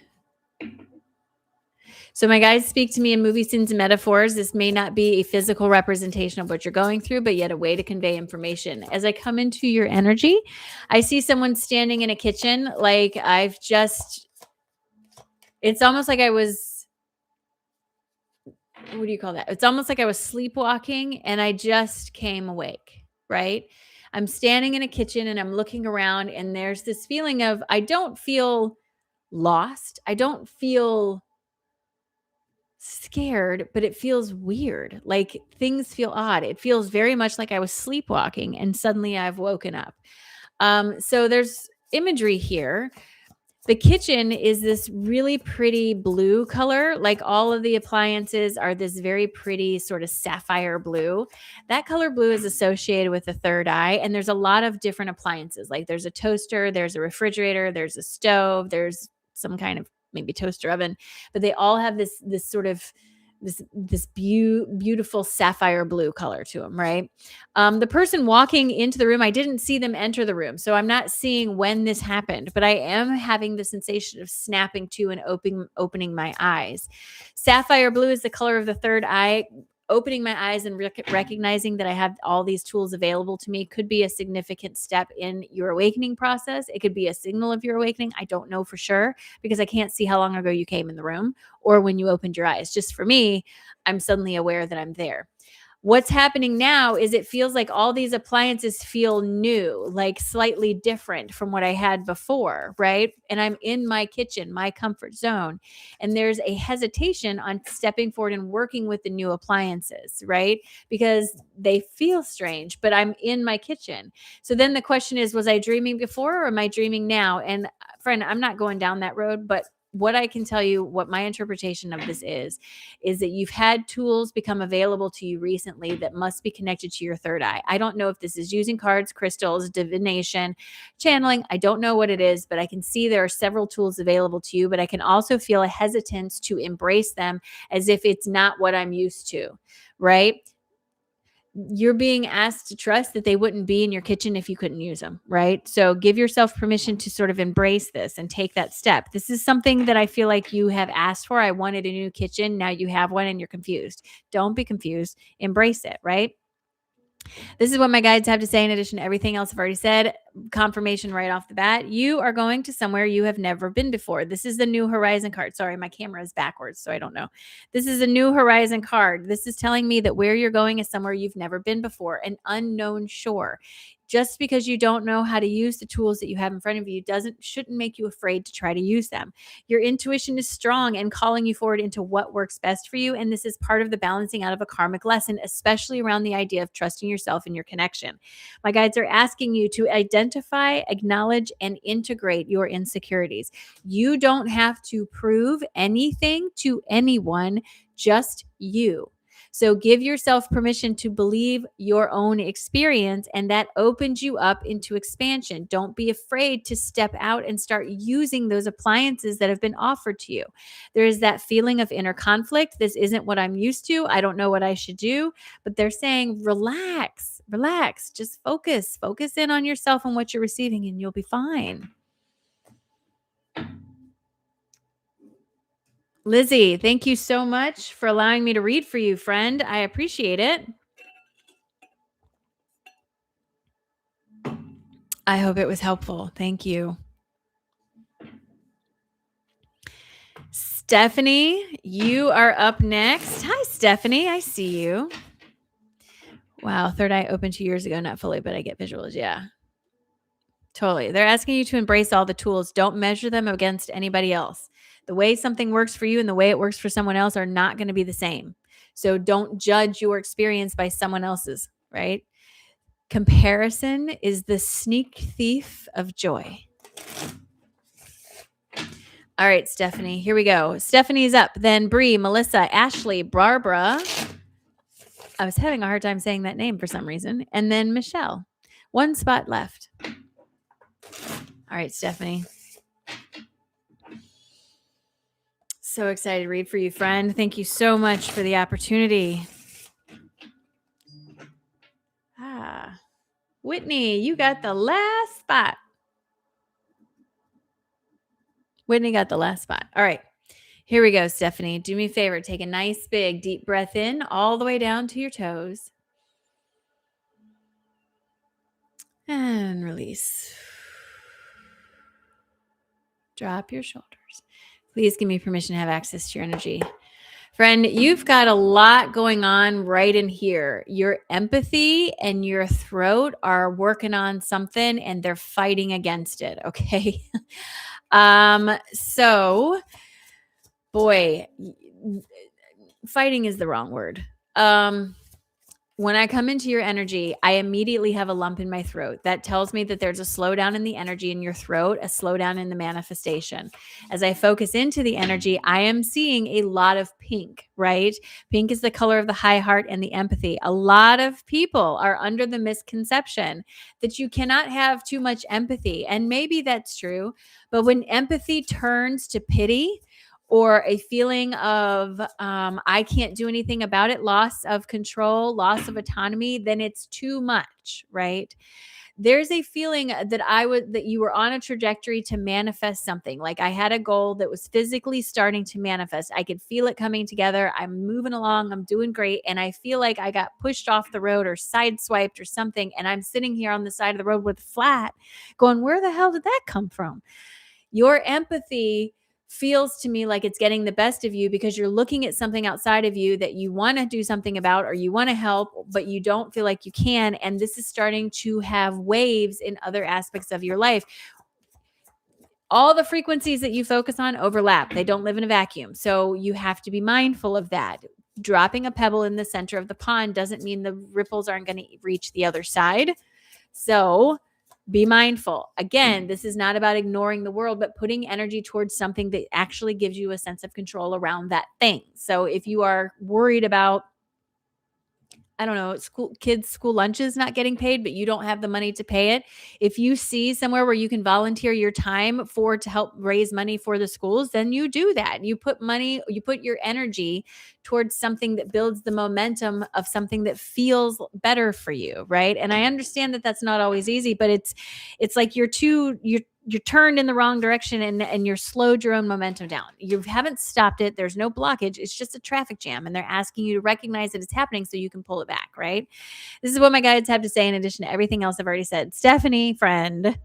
So my guides speak to me in movie scenes and metaphors. This may not be a physical representation of what you're going through, but yet a way to convey information. As I come into your energy, I see someone standing in a kitchen. Like it's almost like I was, what do you call that? It's almost like I was sleepwalking and I just came awake, right? I'm standing in a kitchen and I'm looking around, and there's this feeling of, I don't feel lost. I don't feel scared, but it feels weird. Like things feel odd. It feels very much like I was sleepwalking and suddenly I've woken up. So there's imagery here. The kitchen is this really pretty blue color. Like all of the appliances are this very pretty sort of sapphire blue. That color blue is associated with the third eye. And there's a lot of different appliances. Like there's a toaster, there's a refrigerator, there's a stove, there's some kind of maybe toaster oven, but they all have this sort of this beautiful sapphire blue color to them, right? The person walking into the room, I didn't see them enter the room, so I'm not seeing when this happened, but I am having the sensation of snapping to and opening my eyes. Sapphire blue is the color of the third eye. opening my eyes and recognizing that I have all these tools available to me could be a significant step in your awakening process. It could be a signal of your awakening. I don't know for sure because I can't see how long ago you came in the room or when you opened your eyes. Just for me, I'm suddenly aware that I'm there. What's happening now is it feels like all these appliances feel new, like slightly different from what I had before, right? And I'm in my kitchen, my comfort zone. And there's a hesitation on stepping forward and working with the new appliances, right? Because they feel strange, but I'm in my kitchen. So then the question is, was I dreaming before or am I dreaming now? And friend, I'm not going down that road, but what I can tell you, what my interpretation of this is that you've had tools become available to you recently that must be connected to your third eye. I don't know if this is using cards, crystals, divination, channeling. I don't know what it is, but I can see there are several tools available to you, but I can also feel a hesitance to embrace them as if it's not what I'm used to, right? You're being asked to trust that they wouldn't be in your kitchen if you couldn't use them, right? So give yourself permission to sort of embrace this and take that step. This is something that I feel like you have asked for. I wanted a new kitchen. Now you have one and you're confused. Don't be confused. Embrace it, right? This is what my guides have to say in addition to everything else I've already said. Confirmation right off the bat. You are going to somewhere you have never been before. This is the New Horizon card. Sorry, my camera is backwards, so I don't know. This is a New Horizon card. This is telling me that where you're going is somewhere you've never been before, an unknown shore. Just because you don't know how to use the tools that you have in front of you shouldn't make you afraid to try to use them. Your intuition is strong and calling you forward into what works best for you. And this is part of the balancing out of a karmic lesson, especially around the idea of trusting yourself and your connection. My guides are asking you to identify, acknowledge, and integrate your insecurities. You don't have to prove anything to anyone, just you. So give yourself permission to believe your own experience, and that opens you up into expansion. Don't be afraid to step out and start using those appliances that have been offered to you. There is that feeling of inner conflict. This isn't what I'm used to. I don't know what I should do, but they're saying, relax, just focus in on yourself and what you're receiving, and you'll be fine. Lizzie, thank you so much for allowing me to read for you, friend. I appreciate it. I hope it was helpful. Thank you. Stephanie, you are up next. Hi, Stephanie. I see you. Wow. Third eye opened 2 years ago. Not fully, but I get visuals. Yeah. Totally. They're asking you to embrace all the tools. Don't measure them against anybody else. The way something works for you and the way it works for someone else are not going to be the same. So don't judge your experience by someone else's, right? Comparison is the sneak thief of joy. All right, Stephanie, here we go. Stephanie's up. Then Bree, Melissa, Ashley, Barbara. I was having a hard time saying that name for some reason. And then Michelle. One spot left. All right, Stephanie. So excited to read for you, friend. Thank you so much for the opportunity. Whitney, you got the last spot. Whitney got the last spot. All right. Here we go, Stephanie. Do me a favor. Take a nice big deep breath in all the way down to your toes. And release. Drop your shoulders. Please give me permission to have access to your energy. Friend, you've got a lot going on right in here. Your empathy and your throat are working on something and they're fighting against it, okay? So, boy, fighting is the wrong word. When I come into your energy, I immediately have a lump in my throat. That tells me that there's a slowdown in the energy in your throat, a slowdown in the manifestation. As I focus into the energy, I am seeing a lot of pink, right? Pink is the color of the high heart and the empathy. A lot of people are under the misconception that you cannot have too much empathy. And maybe that's true. But when empathy turns to pity, or a feeling of I can't do anything about it, loss of control, loss of autonomy, then it's too much, right? there's a feeling that you were on a trajectory to manifest something. Like I had a goal that was physically starting to manifest. I could feel it coming together. I'm moving along. I'm doing great. And I feel like I got pushed off the road or sideswiped or something. And I'm sitting here on the side of the road with flat going, where the hell did that come from? Your empathy feels to me like it's getting the best of you because you're looking at something outside of you that you want to do something about or you want to help, but you don't feel like you can. And this is starting to have waves in other aspects of your life. All the frequencies that you focus on overlap. They don't live in a vacuum. So you have to be mindful of that. Dropping a pebble in the center of the pond doesn't mean the ripples aren't going to reach the other side. So be mindful. Again, this is not about ignoring the world, but putting energy towards something that actually gives you a sense of control around that thing. So if you are worried about, I don't know, school lunches not getting paid, but you don't have the money to pay it. If you see somewhere where you can volunteer your time to help raise money for the schools, then you do that. You put your energy towards something that builds the momentum of something that feels better for you, right? And I understand that that's not always easy, but it's like you're turned in the wrong direction and you're slowed your own momentum down. You haven't stopped it. There's no blockage. It's just a traffic jam. And they're asking you to recognize that it's happening so you can pull it back, right? This is what my guides have to say in addition to everything else I've already said. Stephanie, friend.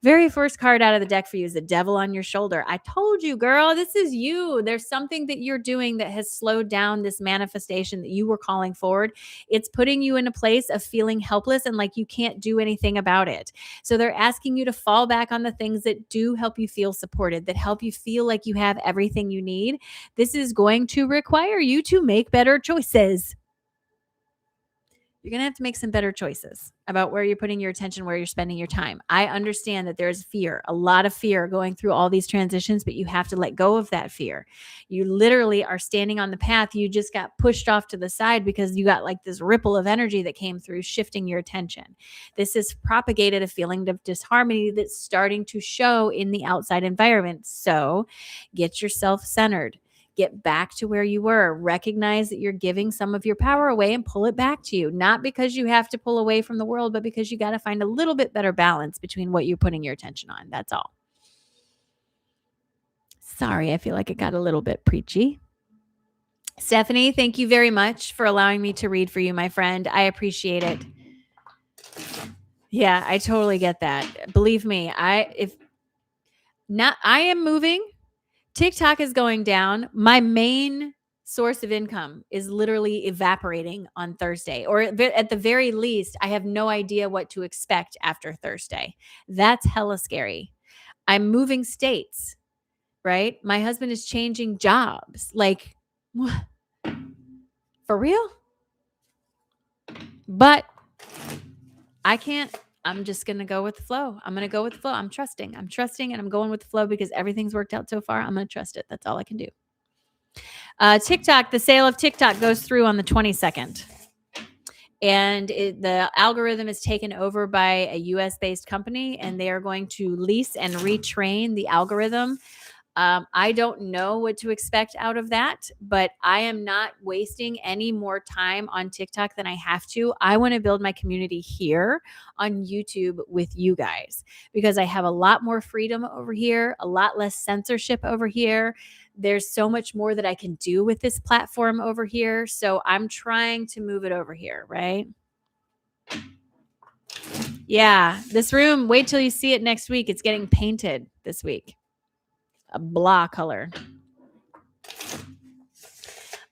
Very first card out of the deck for you is the devil on your shoulder. I told you, girl, this is you. There's something that you're doing that has slowed down this manifestation that you were calling forward. It's putting you in a place of feeling helpless and like you can't do anything about it. So they're asking you to fall back on the things that do help you feel supported, that help you feel like you have everything you need. This is going to require you to make better choices. You're going to have to make some better choices about where you're putting your attention, where you're spending your time. I understand that there's fear, a lot of fear going through all these transitions, but you have to let go of that fear. You literally are standing on the path. You just got pushed off to the side because you got like this ripple of energy that came through, shifting your attention. This has propagated a feeling of disharmony that's starting to show in the outside environment. So get yourself centered. Get back to where you were. Recognize that you're giving some of your power away and pull it back to you. Not because you have to pull away from the world, but because you got to find a little bit better balance between what you're putting your attention on. That's all. Sorry, I feel like it got a little bit preachy. Stephanie, thank you very much for allowing me to read for you, my friend. I appreciate it. Yeah, I totally get that. Believe me, I am moving. TikTok is going down. My main source of income is literally evaporating on Thursday, or at the very least, I have no idea what to expect after Thursday. That's hella scary. I'm moving states, right? My husband is changing jobs. Like, what? For real? But I can't. I'm just going to go with the flow. I'm going to go with the flow. I'm trusting and I'm going with the flow because everything's worked out so far. I'm going to trust it. That's all I can do. TikTok, the sale of TikTok goes through on the 22nd. And the algorithm is taken over by a US-based company, and they are going to lease and retrain the algorithm. I don't know what to expect out of that, but I am not wasting any more time on TikTok than I have to. I want to build my community here on YouTube with you guys because I have a lot more freedom over here, a lot less censorship over here. There's so much more that I can do with this platform over here. So I'm trying to move it over here, right? Yeah, this room, wait till you see it next week. It's getting painted this week. A blah color.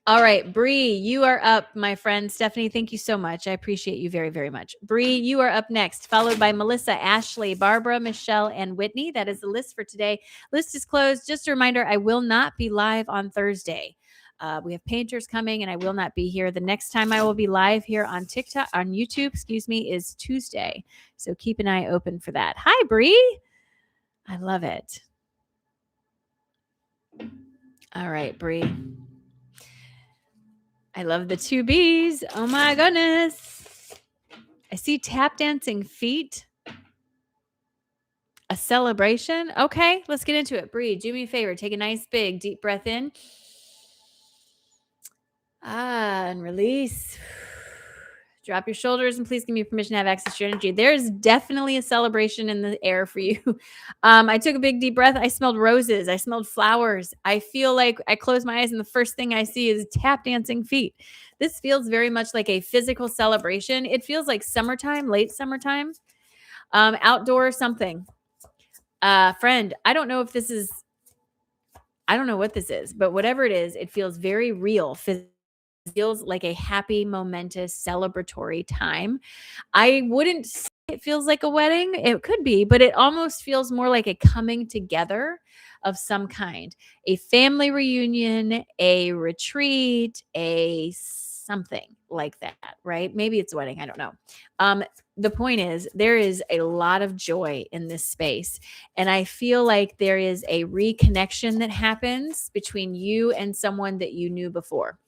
All right, Bree, you are up, my friend. Stephanie, thank you so much. I appreciate you very, very much. Bree, you are up next, followed by Melissa, Ashley, Barbara, Michelle, and Whitney. That is the list for today. List is closed. Just a reminder, I will not be live on Thursday. We have painters coming, and I will not be here. The next time I will be live here on YouTube, is Tuesday. So keep an eye open for that. Hi, Bree. I love it. All right, Bree. I love the two B's. Oh my goodness. I see tap dancing feet. A celebration. Okay, let's get into it. Bree, do me a favor. Take a nice big deep breath in. And release. Drop your shoulders and please give me permission to have access to your energy. There's definitely a celebration in the air for you. I took a big deep breath. I smelled roses. I smelled flowers. I feel like I close my eyes and the first thing I see is tap dancing feet. This feels very much like a physical celebration. It feels like summertime, late summertime, outdoor something. Friend, I don't know what this is, but whatever it is, it feels very real. Feels like a happy, momentous, celebratory time. I wouldn't say it feels like a wedding. It could be, but it almost feels more like a coming together of some kind. A family reunion, a retreat, a something like that, right? Maybe it's a wedding. I don't know. The point is, there is a lot of joy in this space. And I feel like there is a reconnection that happens between you and someone that you knew before.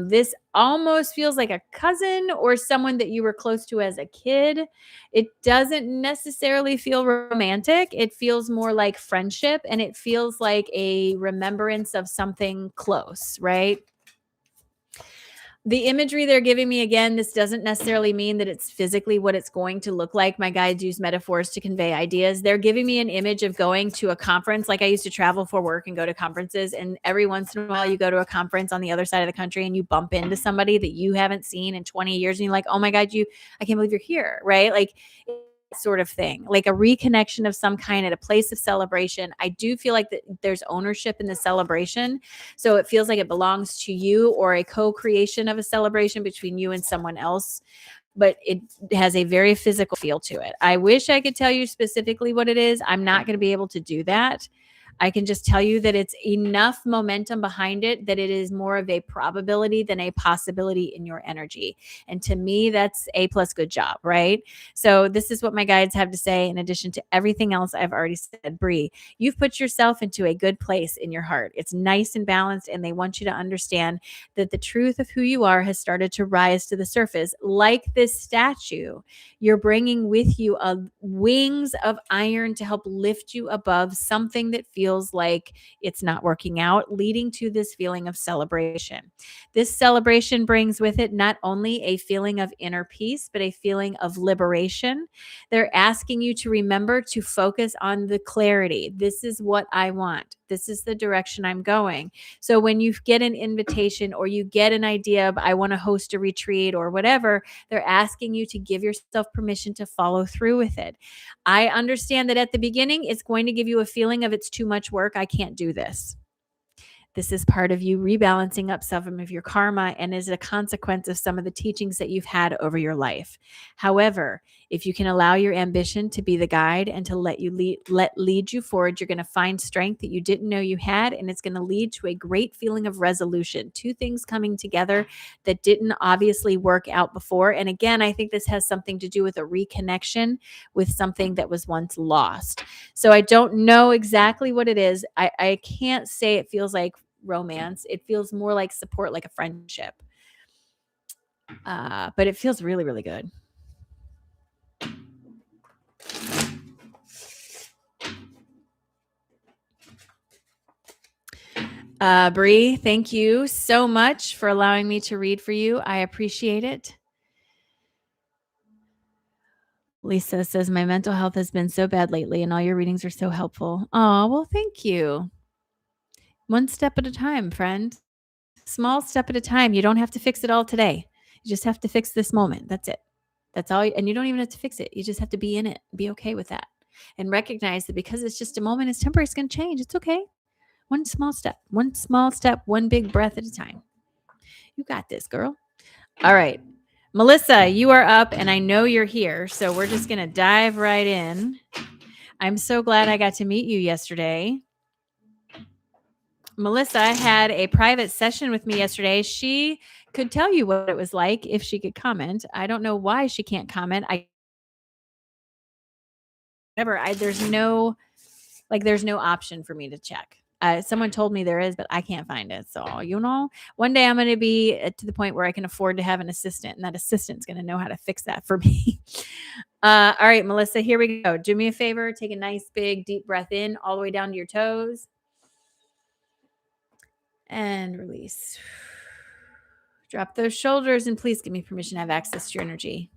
This almost feels like a cousin or someone that you were close to as a kid. It doesn't necessarily feel romantic. It feels more like friendship, and it feels like a remembrance of something close, right? The imagery they're giving me, again, this doesn't necessarily mean that it's physically what it's going to look like. My guides use metaphors to convey ideas. They're giving me an image of going to a conference. Like I used to travel for work and go to conferences. And every once in a while you go to a conference on the other side of the country and you bump into somebody that you haven't seen in 20 years. And you're like, oh my God, I can't believe you're here. Right? Like sort of thing, like a reconnection of some kind at a place of celebration. I do feel like that there's ownership in the celebration. So it feels like it belongs to you, or a co-creation of a celebration between you and someone else. But it has a very physical feel to it. I wish I could tell you specifically what it is. I'm not going to be able to do that. I can just tell you that it's enough momentum behind it that it is more of a probability than a possibility in your energy. And to me, that's A plus good job, right? So this is what my guides have to say in addition to everything else I've already said. Bree, you've put yourself into a good place in your heart. It's nice and balanced, and they want you to understand that the truth of who you are has started to rise to the surface. Like this statue, you're bringing with you wings of iron to help lift you above something that feels like it's not working out, leading to this feeling of celebration. This celebration brings with it not only a feeling of inner peace, but a feeling of liberation. They're asking you to remember to focus on the clarity. This is what I want. This is the direction I'm going. So when you get an invitation or you get an idea of, I want to host a retreat or whatever, they're asking you to give yourself permission to follow through with it. I understand that at the beginning, it's going to give you a feeling of it's too much work. I can't do this. This is part of you rebalancing up some of your karma and is a consequence of some of the teachings that you've had over your life. However, if you can allow your ambition to be the guide and to let lead you forward, you're going to find strength that you didn't know you had, and it's going to lead to a great feeling of resolution. Two things coming together that didn't obviously work out before. And again, I think this has something to do with a reconnection with something that was once lost. So I don't know exactly what it is. I can't say it feels like romance. It feels more like support, like a friendship. But it feels really, really good. Bree, thank you so much for allowing me to read for you. I appreciate it. Lisa says, my mental health has been so bad lately and all your readings are so helpful. Oh, well, thank you. One step at a time, friend. Small step at a time. You don't have to fix it all today. You just have to fix this moment. That's it. That's all. And you don't even have to fix it. You just have to be in it. Be okay with that. And recognize that because it's just a moment, it's temporary, it's going to change. It's okay. One small step, one big breath at a time. You got this, girl. All right. Melissa, you are up and I know you're here. So we're just going to dive right in. I'm so glad I got to meet you yesterday. Melissa had a private session with me yesterday. She could tell you what it was like if she could comment. I don't know why she can't comment. There's no option for me to check. Someone told me there is, but I can't find it. So, one day I'm going to be to the point where I can afford to have an assistant, and that assistant's going to know how to fix that for me. All right, Melissa, here we go. Do me a favor. Take a nice, big, deep breath in all the way down to your toes. And release. Drop those shoulders and please give me permission to have access to your energy.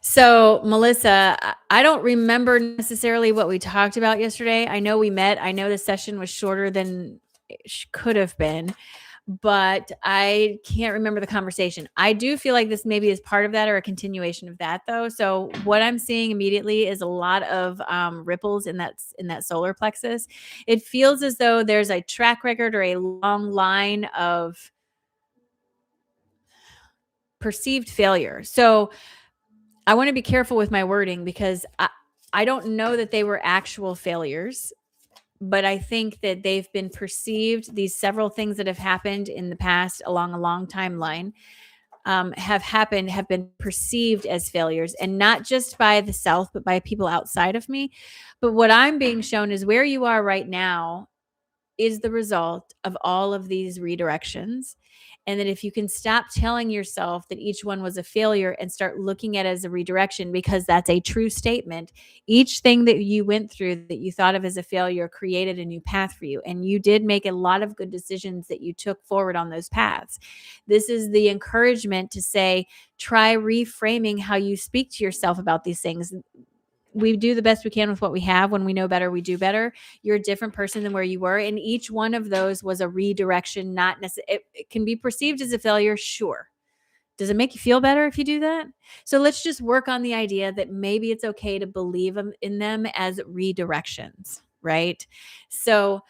So, Melissa, I don't remember necessarily what we talked about yesterday. I know we met. I know the session was shorter than it could have been, but I can't remember the conversation. I do feel like this maybe is part of that or a continuation of that, though. So, what I'm seeing immediately is a lot of ripples in that solar plexus. It feels as though there's a track record or a long line of perceived failure. So, I want to be careful with my wording because I don't know that they were actual failures, but I think that they've been perceived. These several things that have happened in the past along a long timeline have been perceived as failures, and not just by the self, but by people outside of me. But what I'm being shown is where you are right now is the result of all of these redirections. And that if you can stop telling yourself that each one was a failure and start looking at it as a redirection, because that's a true statement, each thing that you went through that you thought of as a failure created a new path for you. And you did make a lot of good decisions that you took forward on those paths. This is the encouragement to say, try reframing how you speak to yourself about these things. We do the best we can with what we have. When we know better, we do better. You're a different person than where you were. And each one of those was a redirection, not necessarily, it can be perceived as a failure. Sure. Does it make you feel better if you do that? So let's just work on the idea that maybe it's okay to believe in them as redirections, right? So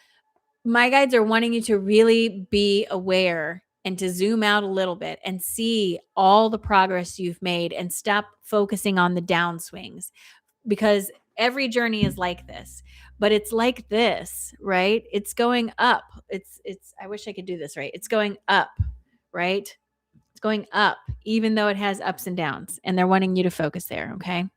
my guides are wanting you to really be aware and to zoom out a little bit and see all the progress you've made and stop focusing on the downswings, because every journey is like this, but it's like this, right? It's going up. It's I wish I could do this right. It's going up, right? It's going up, even though it has ups and downs, and they're wanting you to focus there. Okay.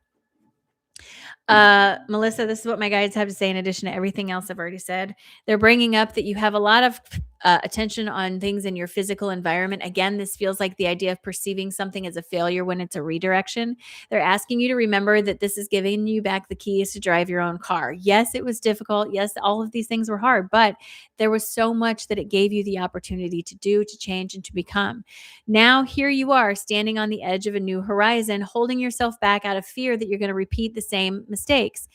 Melissa, this is what my guides have to say in addition to everything else I've already said. They're bringing up that you have a lot of attention on things in your physical environment. Again, this feels like the idea of perceiving something as a failure when it's a redirection. They're asking you to remember that this is giving you back the keys to drive your own car. Yes, it was difficult. Yes, all of these things were hard, but there was so much that it gave you the opportunity to do, to change, and to become. Now, here you are standing on the edge of a new horizon, holding yourself back out of fear that you're going to repeat the same mistakes.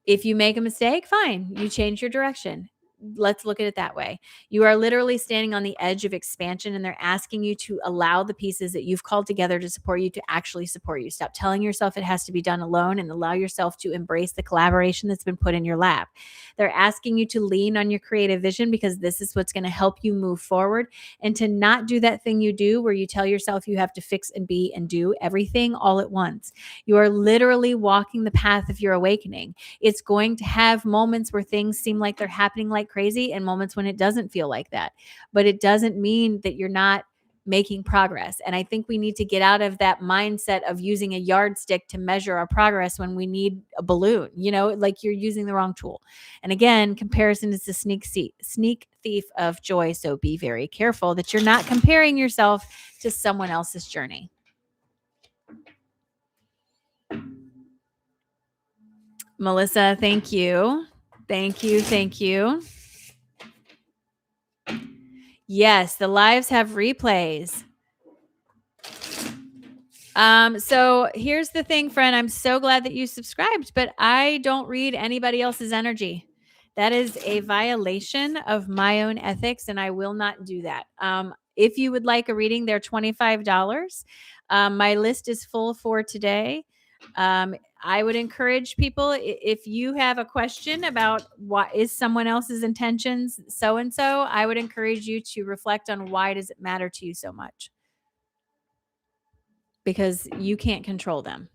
If you make a mistake, fine, you change your direction. Let's look at it that way. You are literally standing on the edge of expansion, and they're asking you to allow the pieces that you've called together to support you to actually support you. Stop telling yourself it has to be done alone and allow yourself to embrace the collaboration that's been put in your lap. They're asking you to lean on your creative vision, because this is what's going to help you move forward, and to not do that thing you do where you tell yourself you have to fix and be and do everything all at once. You are literally walking the path of your awakening. It's going to have moments where things seem like they're happening like crazy and moments when it doesn't feel like that. But it doesn't mean that you're not making progress. And I think we need to get out of that mindset of using a yardstick to measure our progress when we need a balloon, like you're using the wrong tool. And again, comparison is the sneak thief of joy. So be very careful that you're not comparing yourself to someone else's journey. Melissa, thank you. Thank you. Thank you. Yes, the lives have replays. So here's the thing, friend. I'm so glad that you subscribed, but I don't read anybody else's energy. That is a violation of my own ethics, and I will not do that. If you would like a reading, they're $25. My list is full for today. I would encourage people, if you have a question about what is someone else's intentions, so-and-so, I would encourage you to reflect on why does it matter to you so much? Because you can't control them.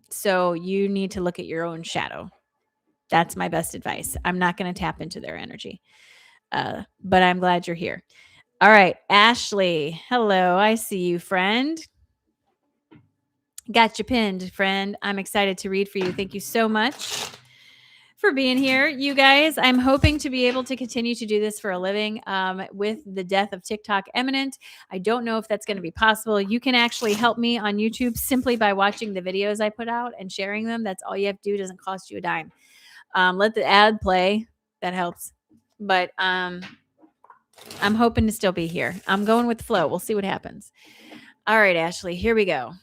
So you need to look at your own shadow. That's my best advice. I'm not going to tap into their energy. But I'm glad you're here. All right, Ashley. Hello. I see you, friend. Got you pinned, friend. I'm excited to read for you. Thank you so much for being here. You guys, I'm hoping to be able to continue to do this for a living with the death of TikTok imminent. I don't know if that's going to be possible. You can actually help me on YouTube simply by watching the videos I put out and sharing them. That's all you have to do. It doesn't cost you a dime. Let the ad play. that helps. But I'm hoping to still be here. I'm going with the flow. We'll see what happens. All right, Ashley, here we go.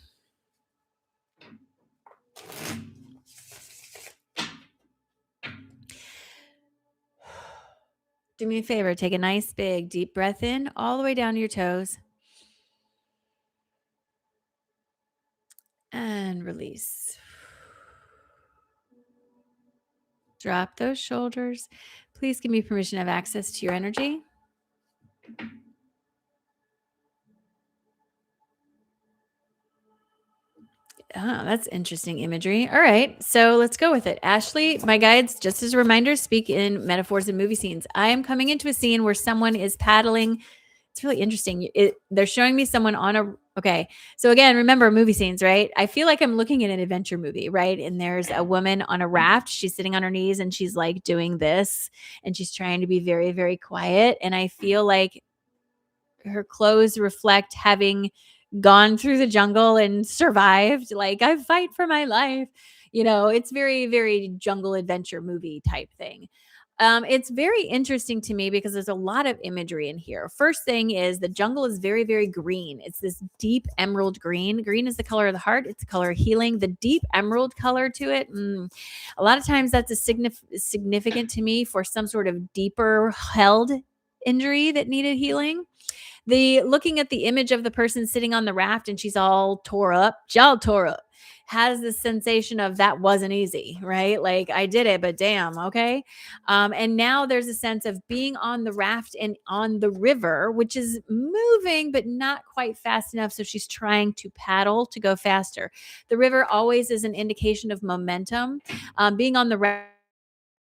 Do me a favor, take a nice big deep breath in all the way down to your toes. And release. Drop those shoulders. Please give me permission to have access to your energy. Oh, that's interesting imagery. All right, so let's go with it. Ashley, my guides, just as a reminder, speak in metaphors and movie scenes. I am coming into a scene where someone is paddling. It's really interesting. They're showing me someone on a. Okay, so again, remember movie scenes, right? I feel like I'm looking at an adventure movie, right? And there's a woman on a raft. She's sitting on her knees and she's like doing this, and she's trying to be very, very quiet. And I feel like her clothes reflect having gone through the jungle and survived. Like, I fight for my life. It's very, very jungle adventure movie type thing. It's very interesting to me because there's a lot of imagery in here. First thing is the jungle is very, very green. It's this deep emerald green. Green is the color of the heart. It's the color of healing. The deep emerald color to it, a lot of times that's significant to me for some sort of deeper held injury that needed healing. Looking at the image of the person sitting on the raft and she's all tore up, has this sensation of that wasn't easy, right? Like, I did it, but damn, okay. And now there's a sense of being on the raft and on the river, which is moving, but not quite fast enough. So she's trying to paddle to go faster. The river always is an indication of momentum. Being on the raft,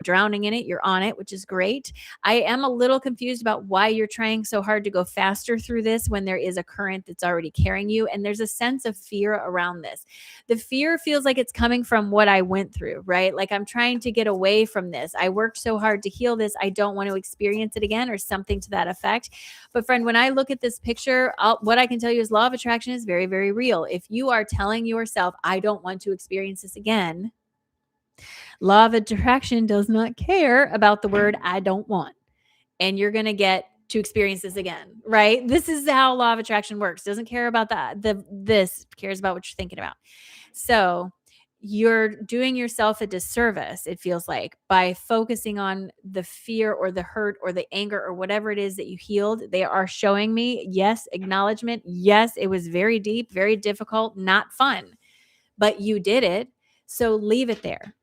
drowning in it, you're on it, which is great. I am a little confused about why you're trying so hard to go faster through this when there is a current that's already carrying you, and there's a sense of fear around this. The fear feels like it's coming from what I went through, right? Like, I'm trying to get away from this. I worked so hard to heal this. I don't want to experience it again, or something to that effect. But friend, when I look at this picture, what I can tell you is law of attraction is very, very real. If you are telling yourself, I don't want to experience this again, law of attraction does not care about the word I don't want. And you're going to get to experience this again, right? This is how law of attraction works. Doesn't care about that. This cares about what you're thinking about. So you're doing yourself a disservice, it feels like, by focusing on the fear or the hurt or the anger or whatever it is that you healed. They are showing me, yes, acknowledgement. Yes, it was very deep, very difficult, not fun, but you did it. So leave it there.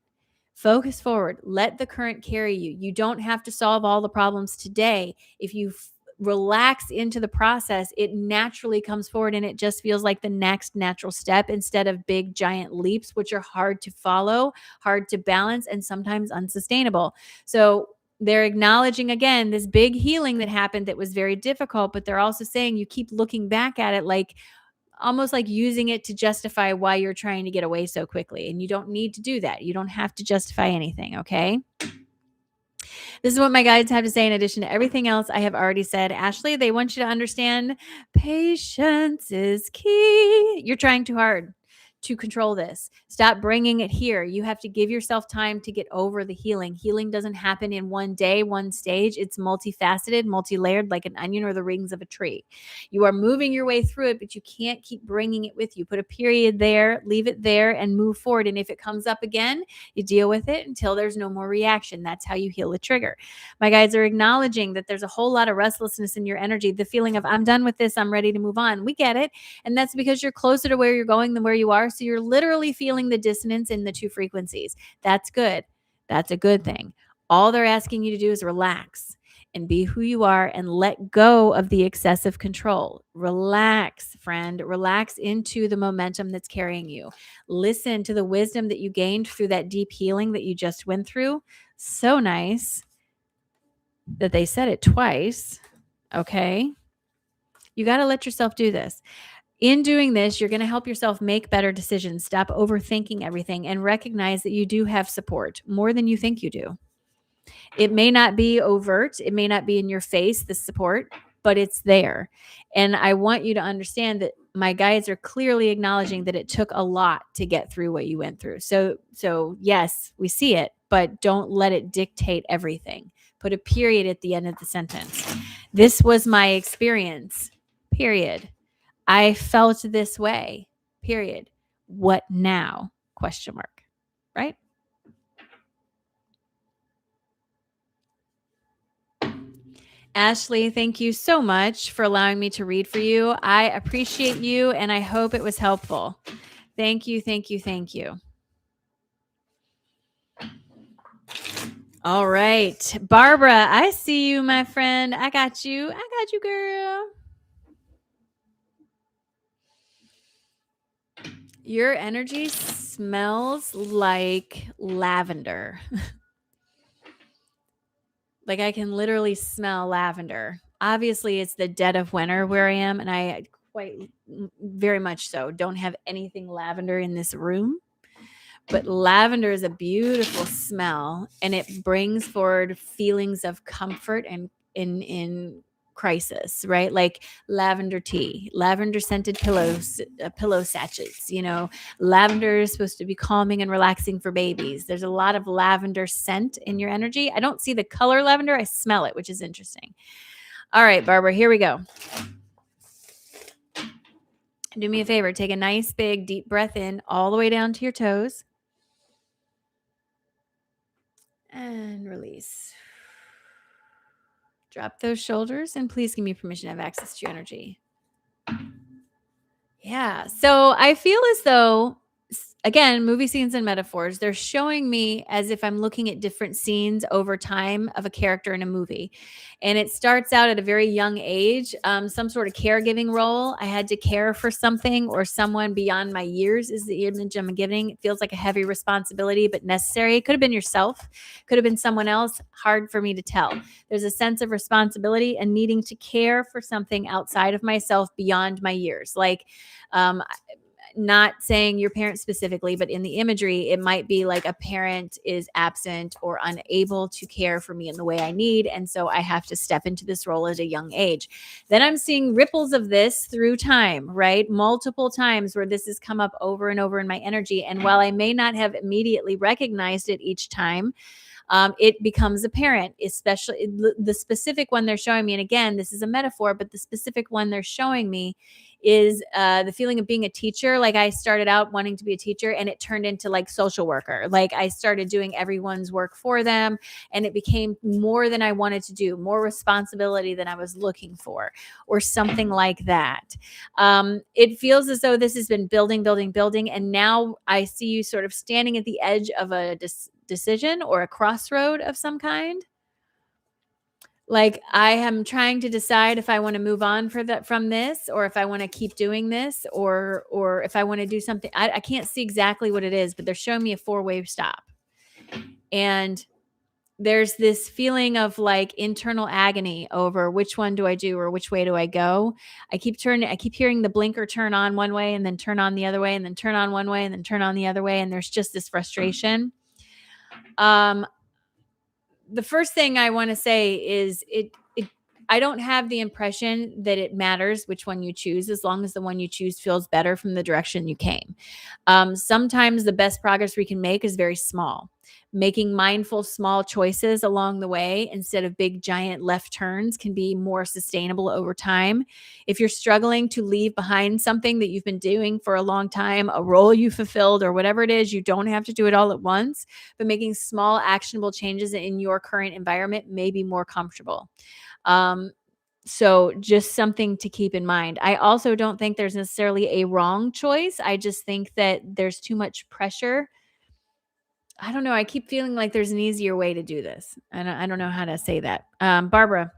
Focus forward. Let the current carry you. You don't have to solve all the problems today. If you relax into the process, it naturally comes forward, and it just feels like the next natural step instead of big giant leaps, which are hard to follow, hard to balance, and sometimes unsustainable. So they're acknowledging again this big healing that happened that was very difficult, but they're also saying you keep looking back at it like almost like using it to justify why you're trying to get away so quickly. And you don't need to do that. You don't have to justify anything. Okay. This is what my guides have to say in addition to everything else I have already said. Ashley, they want you to understand patience is key. You're trying too hard to control this. Stop bringing it here. You have to give yourself time to get over the healing. Healing doesn't happen in one day, one stage. It's multifaceted, multi-layered, like an onion or the rings of a tree. You are moving your way through it, but you can't keep bringing it with you. Put a period there, leave it there, and move forward. And if it comes up again, you deal with it until there's no more reaction. That's how you heal a trigger. My guides are acknowledging that there's a whole lot of restlessness in your energy, the feeling of, I'm done with this, I'm ready to move on. We get it. And that's because you're closer to where you're going than where you are. So you're literally feeling the dissonance in the two frequencies. That's good. That's a good thing. All they're asking you to do is relax and be who you are and let go of the excessive control. Relax, friend. Relax into the momentum that's carrying you. Listen to the wisdom that you gained through that deep healing that you just went through. So nice that they said it twice. Okay. You got to let yourself do this. In doing this, you're going to help yourself make better decisions, stop overthinking everything, and recognize that you do have support more than you think you do. It may not be overt. It may not be in your face, the support, but it's there. And I want you to understand that my guides are clearly acknowledging that it took a lot to get through what you went through. So yes, we see it, but don't let it dictate everything. Put a period at the end of the sentence. This was my experience, period. I felt this way, period. What now? Question mark, right? Ashley, thank you so much for allowing me to read for you. I appreciate you, and I hope it was helpful. Thank you, thank you, thank you. All right. Barbara, I see you, my friend. I got you, girl. Your energy smells like lavender. Like I can literally smell lavender. Obviously, it's the dead of winter where I am, and I quite very much so don't have anything lavender in this room. But lavender is a beautiful smell, and it brings forward feelings of comfort and in crisis, right? Like lavender tea, lavender scented pillows, pillow sachets. Lavender is supposed to be calming and relaxing for babies. There's a lot of lavender scent in your energy. I don't see the color lavender. I smell it, which is interesting. All right, Barbara, here we go. Do me a favor. Take a nice big deep breath in all the way down to your toes. And release. Drop those shoulders and please give me permission to have access to your energy. Yeah. So I feel as though, again, movie scenes and metaphors, they're showing me as if I'm looking at different scenes over time of a character in a movie. And it starts out at a very young age, some sort of caregiving role. I had to care for something or someone beyond my years is the image I'm giving. It feels like a heavy responsibility, but necessary. It could have been yourself, could have been someone else. Hard for me to tell. There's a sense of responsibility and needing to care for something outside of myself beyond my years. Like, not saying your parent specifically, but in the imagery, it might be like a parent is absent or unable to care for me in the way I need. And so I have to step into this role at a young age. Then I'm seeing ripples of this through time, right? Multiple times where this has come up over and over in my energy. And while I may not have immediately recognized it each time, it becomes apparent, especially the specific one they're showing me. And again, this is a metaphor, but the specific one they're showing me is the feeling of being a teacher. Like I started out wanting to be a teacher and it turned into like social worker. Like I started doing everyone's work for them and it became more than I wanted to do, more responsibility than I was looking for or something like that. It feels as though this has been building. And now I see you sort of standing at the edge of a decision or a crossroad of some kind. Like I am trying to decide if I want to move on from this, or if I want to keep doing this, or if I want to do something. I can't see exactly what it is, but they're showing me a 4-way stop. And there's this feeling of like internal agony over which one do I do or which way do I go. I keep hearing the blinker turn on one way and then turn on the other way and then turn on one way and then turn on the other way. And there's just this frustration. The first thing I want to say is I don't have the impression that it matters which one you choose, as long as the one you choose feels better from the direction you came. Sometimes the best progress we can make is very small. Making mindful small choices along the way instead of big giant left turns can be more sustainable over time. If you're struggling to leave behind something that you've been doing for a long time, a role you fulfilled or whatever it is, you don't have to do it all at once, but making small actionable changes in your current environment may be more comfortable. So just something to keep in mind. I also don't think there's necessarily a wrong choice. I just think that there's too much pressure. I don't know. I keep feeling like there's an easier way to do this. And I don't know how to say that. Barbara,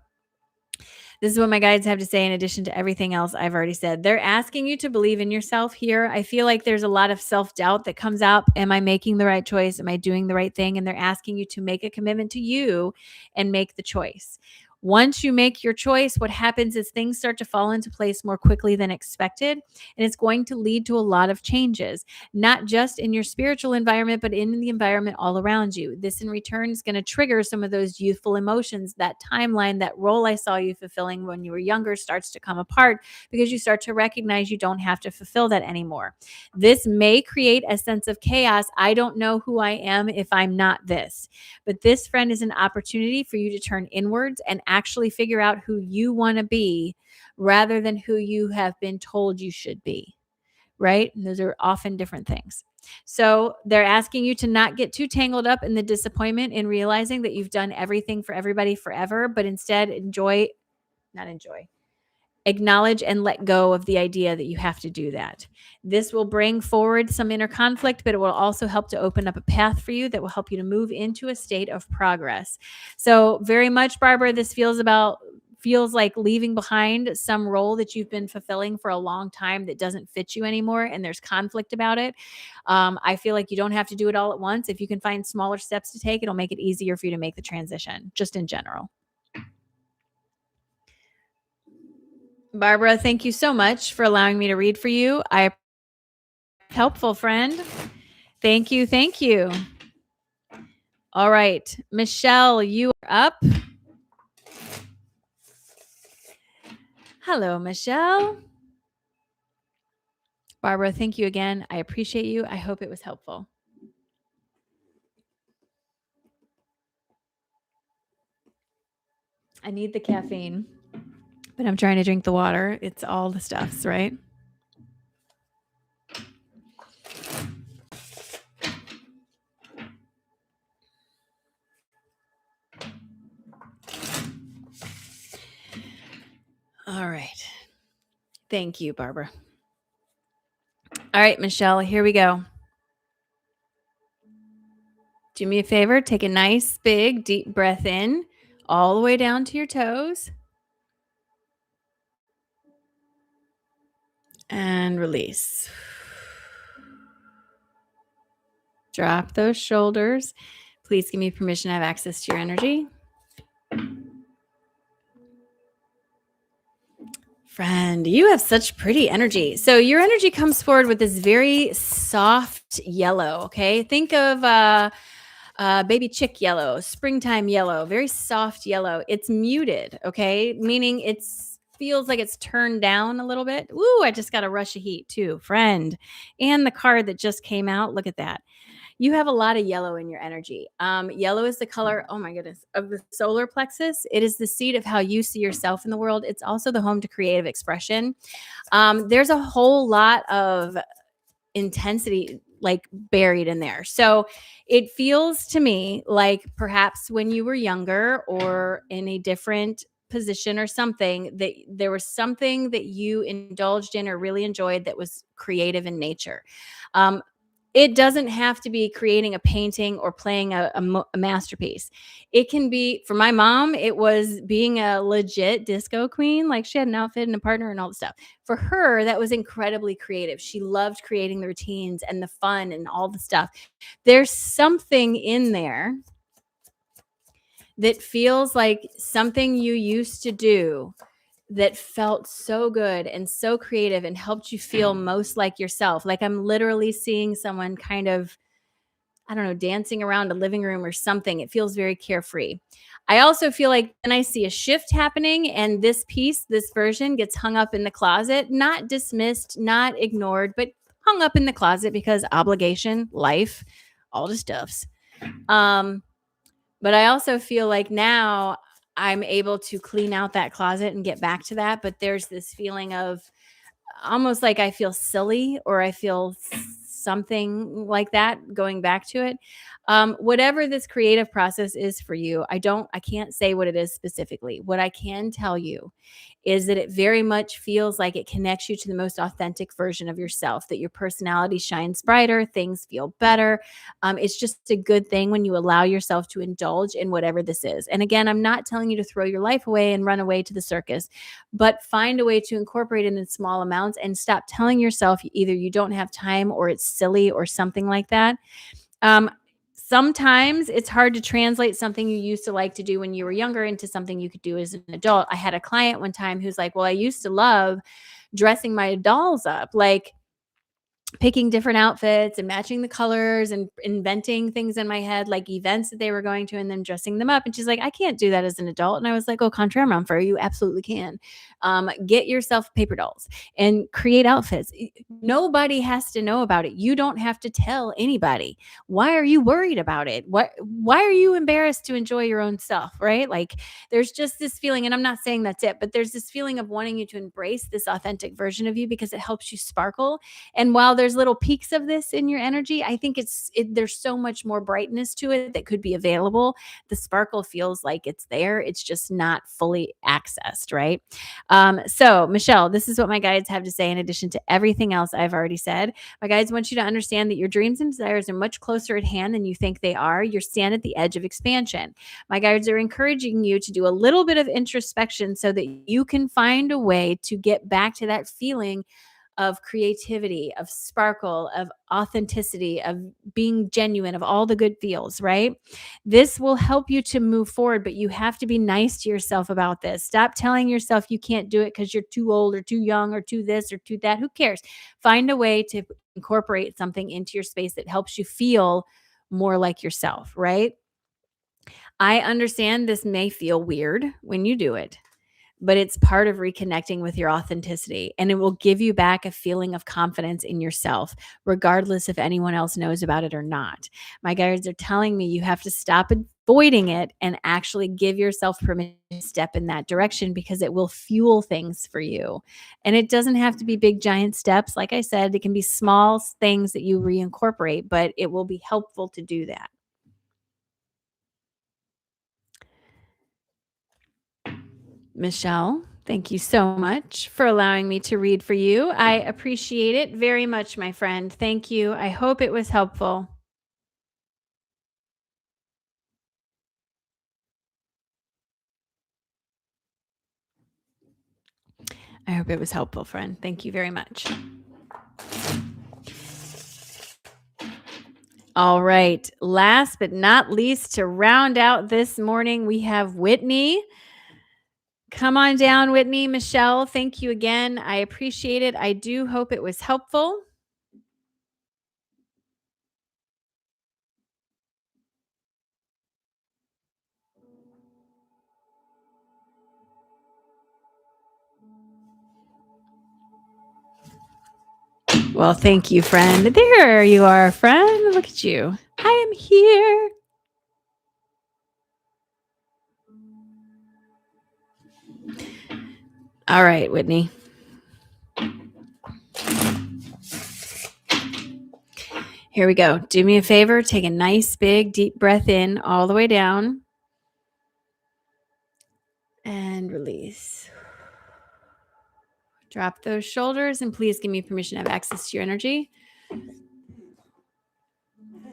this is what my guides have to say in addition to everything else I've already said. They're asking you to believe in yourself here. I feel like there's a lot of self-doubt that comes out. Am I making the right choice? Am I doing the right thing? And they're asking you to make a commitment to you and make the choice. Once you make your choice, what happens is things start to fall into place more quickly than expected. And it's going to lead to a lot of changes, not just in your spiritual environment, but in the environment all around you. This in return is going to trigger some of those youthful emotions. That timeline, that role I saw you fulfilling when you were younger starts to come apart because you start to recognize you don't have to fulfill that anymore. This may create a sense of chaos. I don't know who I am if I'm not this. But this, friend, is an opportunity for you to turn inwards and actually figure out who you want to be rather than who you have been told you should be. Right? And those are often different things. So they're asking you to not get too tangled up in the disappointment in realizing that you've done everything for everybody forever, but instead not enjoy, acknowledge and let go of the idea that you have to do that. This will bring forward some inner conflict, but it will also help to open up a path for you that will help you to move into a state of progress. So very much, Barbara, this feels like leaving behind some role that you've been fulfilling for a long time that doesn't fit you anymore, and there's conflict about it. I feel like you don't have to do it all at once. If you can find smaller steps to take, it'll make it easier for you to make the transition, just in general. Barbara, thank you so much for allowing me to read for you. Helpful, friend. Thank you. Thank you. All right. Michelle, you are up. Hello, Michelle. Barbara, thank you again. I appreciate you. I hope it was helpful. I need the caffeine, but I'm trying to drink the water. It's all the stuffs, right? All right. Thank you, Barbara. All right, Michelle, here we go. Do me a favor. Take a nice, big, deep breath in all the way down to your toes. And release. Drop those shoulders. Please give me permission to have access to your energy. Friend, you have such pretty energy. So your energy comes forward with this very soft yellow, okay? Think of baby chick yellow, springtime yellow, very soft yellow. It's muted, okay? Meaning it's feels like it's turned down a little bit. Ooh, I just got a rush of heat too, friend. And the card that just came out, look at that. You have a lot of yellow in your energy. Yellow is the color, oh my goodness, of the solar plexus. It is the seed of how you see yourself in the world. It's also the home to creative expression. There's a whole lot of intensity like buried in there. So it feels to me like perhaps when you were younger or in a different position or something, that there was something that you indulged in or really enjoyed that was creative in nature. Um, it doesn't have to be creating a painting or playing a masterpiece. It can be, for my mom, it was being a legit disco queen. Like she had an outfit and a partner and all the stuff. For her, that was incredibly creative. She loved creating the routines and the fun and all the stuff. There's something in there that feels like something you used to do that felt so good and so creative and helped you feel most like yourself. Like I'm literally seeing someone kind of, I don't know, dancing around a living room or something. It feels very carefree. I also feel like when I see a shift happening and this piece, this version gets hung up in the closet, not dismissed, not ignored, but hung up in the closet because obligation, life, all the stuffs. But I also feel like now I'm able to clean out that closet and get back to that. But there's this feeling of almost like I feel silly or I feel something like that going back to it. Whatever this creative process is for you, I can't say what it is specifically. What I can tell you is that it very much feels like it connects you to the most authentic version of yourself, that your personality shines brighter, things feel better. It's just a good thing when you allow yourself to indulge in whatever this is. And again, I'm not telling you to throw your life away and run away to the circus, but find a way to incorporate it in small amounts and stop telling yourself either you don't have time or it's silly or something like that. Um, sometimes it's hard to translate something you used to like to do when you were younger into something you could do as an adult. I had a client one time who's like, well, I used to love dressing my dolls up, like picking different outfits and matching the colors and inventing things in my head, like events that they were going to, and then dressing them up. And she's like, I can't do that as an adult. And I was like, oh, contraire, for you absolutely can. Get yourself paper dolls and create outfits. Nobody has to know about it. You don't have to tell anybody. Why are you worried about it? Why are you embarrassed to enjoy your own stuff? Right? Like there's just this feeling, and I'm not saying that's it, but there's this feeling of wanting you to embrace this authentic version of you because it helps you sparkle. And while there's little peaks of this in your energy, I think there's so much more brightness to it that could be available. The sparkle feels like it's there. It's just not fully accessed, right? So Michelle, this is what my guides have to say in addition to everything else I've already said. My guides want you to understand that your dreams and desires are much closer at hand than you think they are. You're stand at the edge of expansion. My guides are encouraging you to do a little bit of introspection so that you can find a way to get back to that feeling of creativity, of sparkle, of authenticity, of being genuine, of all the good feels, right? This will help you to move forward, but you have to be nice to yourself about this. Stop telling yourself you can't do it because you're too old or too young or too this or too that. Who cares? Find a way to incorporate something into your space that helps you feel more like yourself, right? I understand this may feel weird when you do it, but it's part of reconnecting with your authenticity, and it will give you back a feeling of confidence in yourself, regardless if anyone else knows about it or not. My guides are telling me you have to stop avoiding it and actually give yourself permission to step in that direction because it will fuel things for you. And it doesn't have to be big, giant steps. Like I said, it can be small things that you reincorporate, but it will be helpful to do that. Michelle, thank you so much for allowing me to read for you. I appreciate it very much, my friend. Thank you. I hope it was helpful. I hope it was helpful, friend. Thank you very much. All right. Last but not least, to round out this morning, we have Whitney. Come on down, Whitney. Michelle, thank you again. I appreciate it. I do hope it was helpful. Well, thank you, friend. There you are, friend. Look at you. I am here. All right, Whitney. Here we go. Do me a favor. Take a nice, big, deep breath in all the way down. And release. Drop those shoulders and please give me permission to have access to your energy.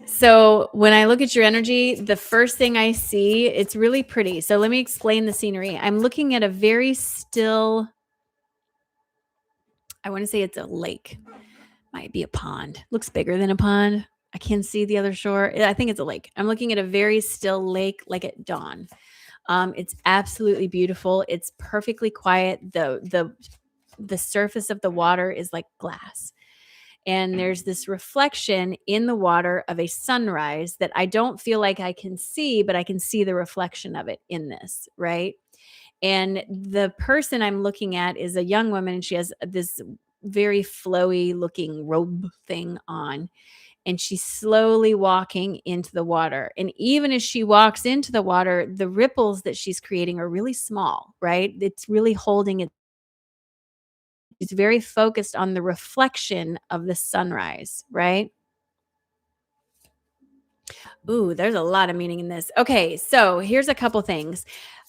So when I look at your energy, the first thing I see, it's really pretty. So let me explain the scenery. I'm looking at a very still, I want to say it's a lake. Might be a pond. Looks bigger than a pond. I can't see the other shore. I think it's a lake. I'm looking at a very still lake, like at dawn. It's absolutely beautiful. It's perfectly quiet. The surface of the water is like glass. And there's this reflection in the water of a sunrise that I don't feel like I can see, but I can see the reflection of it in this, right? And the person I'm looking at is a young woman, and she has this very flowy looking robe thing on. And she's slowly walking into the water. And even as she walks into the water, the ripples that she's creating are really small, right? It's really holding it. She's very focused on the reflection of the sunrise, right? Ooh, there's a lot of meaning in this. Okay, so here's a couple things.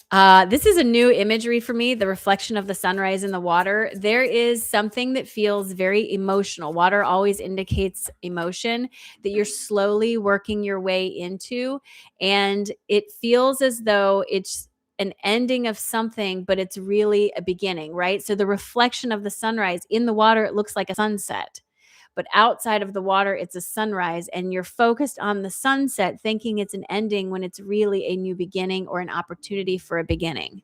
This is a new imagery for me, the reflection of the sunrise in the water. There is something that feels very emotional. Water always indicates emotion that you're slowly working your way into. And it feels as though it's an ending of something, but it's really a beginning, right? So the reflection of the sunrise in the water, it looks like a sunset. but outside of the water, it's a sunrise, and you're focused on the sunset, thinking it's an ending when it's really a new beginning or an opportunity for a beginning.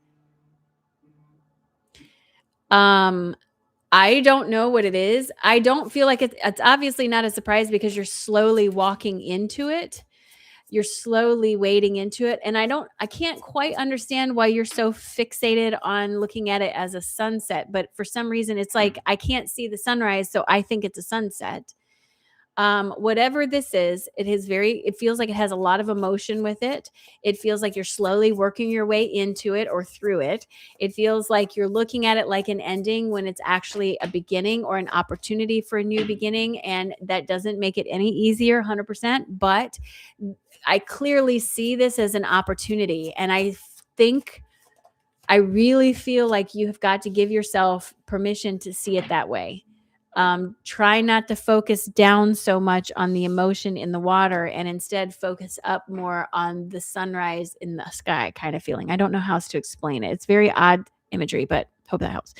I don't know what it is. I don't feel like it's obviously not a surprise because you're slowly walking into it. You're slowly wading into it. And I can't quite understand why you're so fixated on looking at it as a sunset. But for some reason, it's like I can't see the sunrise. So I think it's a sunset. Whatever this is, it feels like it has a lot of emotion with it. It feels like you're slowly working your way into it or through it. It feels like you're looking at it like an ending when it's actually a beginning or an opportunity for a new beginning. And that doesn't make it any easier, 100%. But I clearly see this as an opportunity. And I really feel like you have got to give yourself permission to see it that way. Try not to focus down so much on the emotion in the water and instead focus up more on the sunrise in the sky kind of feeling. I don't know how else to explain it. It's very odd imagery, but hope that helps.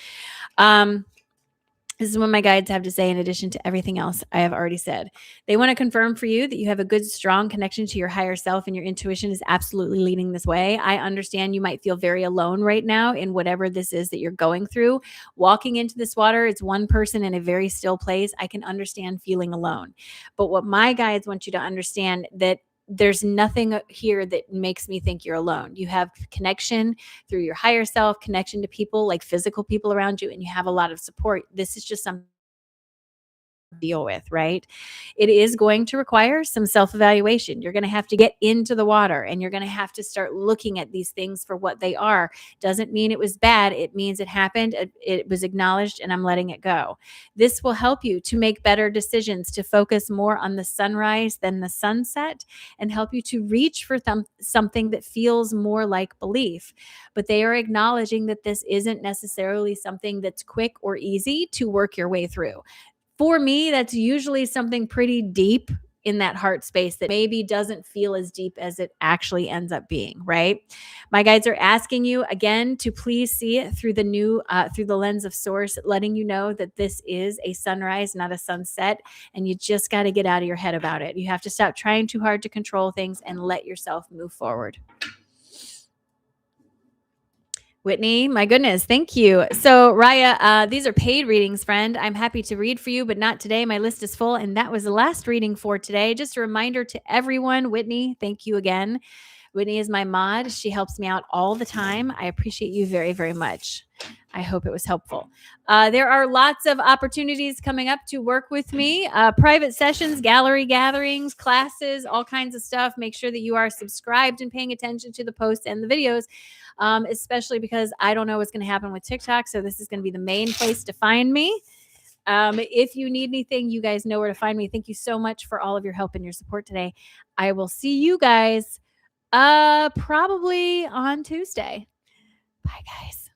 This is what my guides have to say in addition to everything else I have already said. They want to confirm for you that you have a good, strong connection to your higher self and your intuition is absolutely leading this way. I understand you might feel very alone right now in whatever this is that you're going through. Walking into this water, it's one person in a very still place. I can understand feeling alone. But what my guides want you to understand that there's nothing here that makes me think you're alone. You have connection through your higher self, connection to people like physical people around you, and you have a lot of support. This is just something deal with, right? It is going to require some self-evaluation. You're going to have to get into the water and you're going to have to start looking at these things for what they are. Doesn't mean it was bad. It means it happened. It was acknowledged and I'm letting it go. This will help you to make better decisions, to focus more on the sunrise than the sunset, and help you to reach for something that feels more like belief. But they are acknowledging that this isn't necessarily something that's quick or easy to work your way through. For me, that's usually something pretty deep in that heart space that maybe doesn't feel as deep as it actually ends up being, right? My guides are asking you again to please see it through through the lens of source, letting you know that this is a sunrise, not a sunset, and you just got to get out of your head about it. You have to stop trying too hard to control things and let yourself move forward. Whitney, my goodness, thank you. So, Raya, these are paid readings, friend. I'm happy to read for you, but not today. My list is full, and that was the last reading for today. Just a reminder to everyone, Whitney, thank you again. Whitney is my mod. She helps me out all the time. I appreciate you very, very much. I hope it was helpful. There are lots of opportunities coming up to work with me, private sessions, gallery gatherings, classes, all kinds of stuff. Make sure that you are subscribed and paying attention to the posts and the videos. Especially because I don't know what's going to happen with TikTok. So this is going to be the main place to find me. If you need anything, you guys know where to find me. Thank you so much for all of your help and your support today. I will see you guys probably on Tuesday. Bye, guys.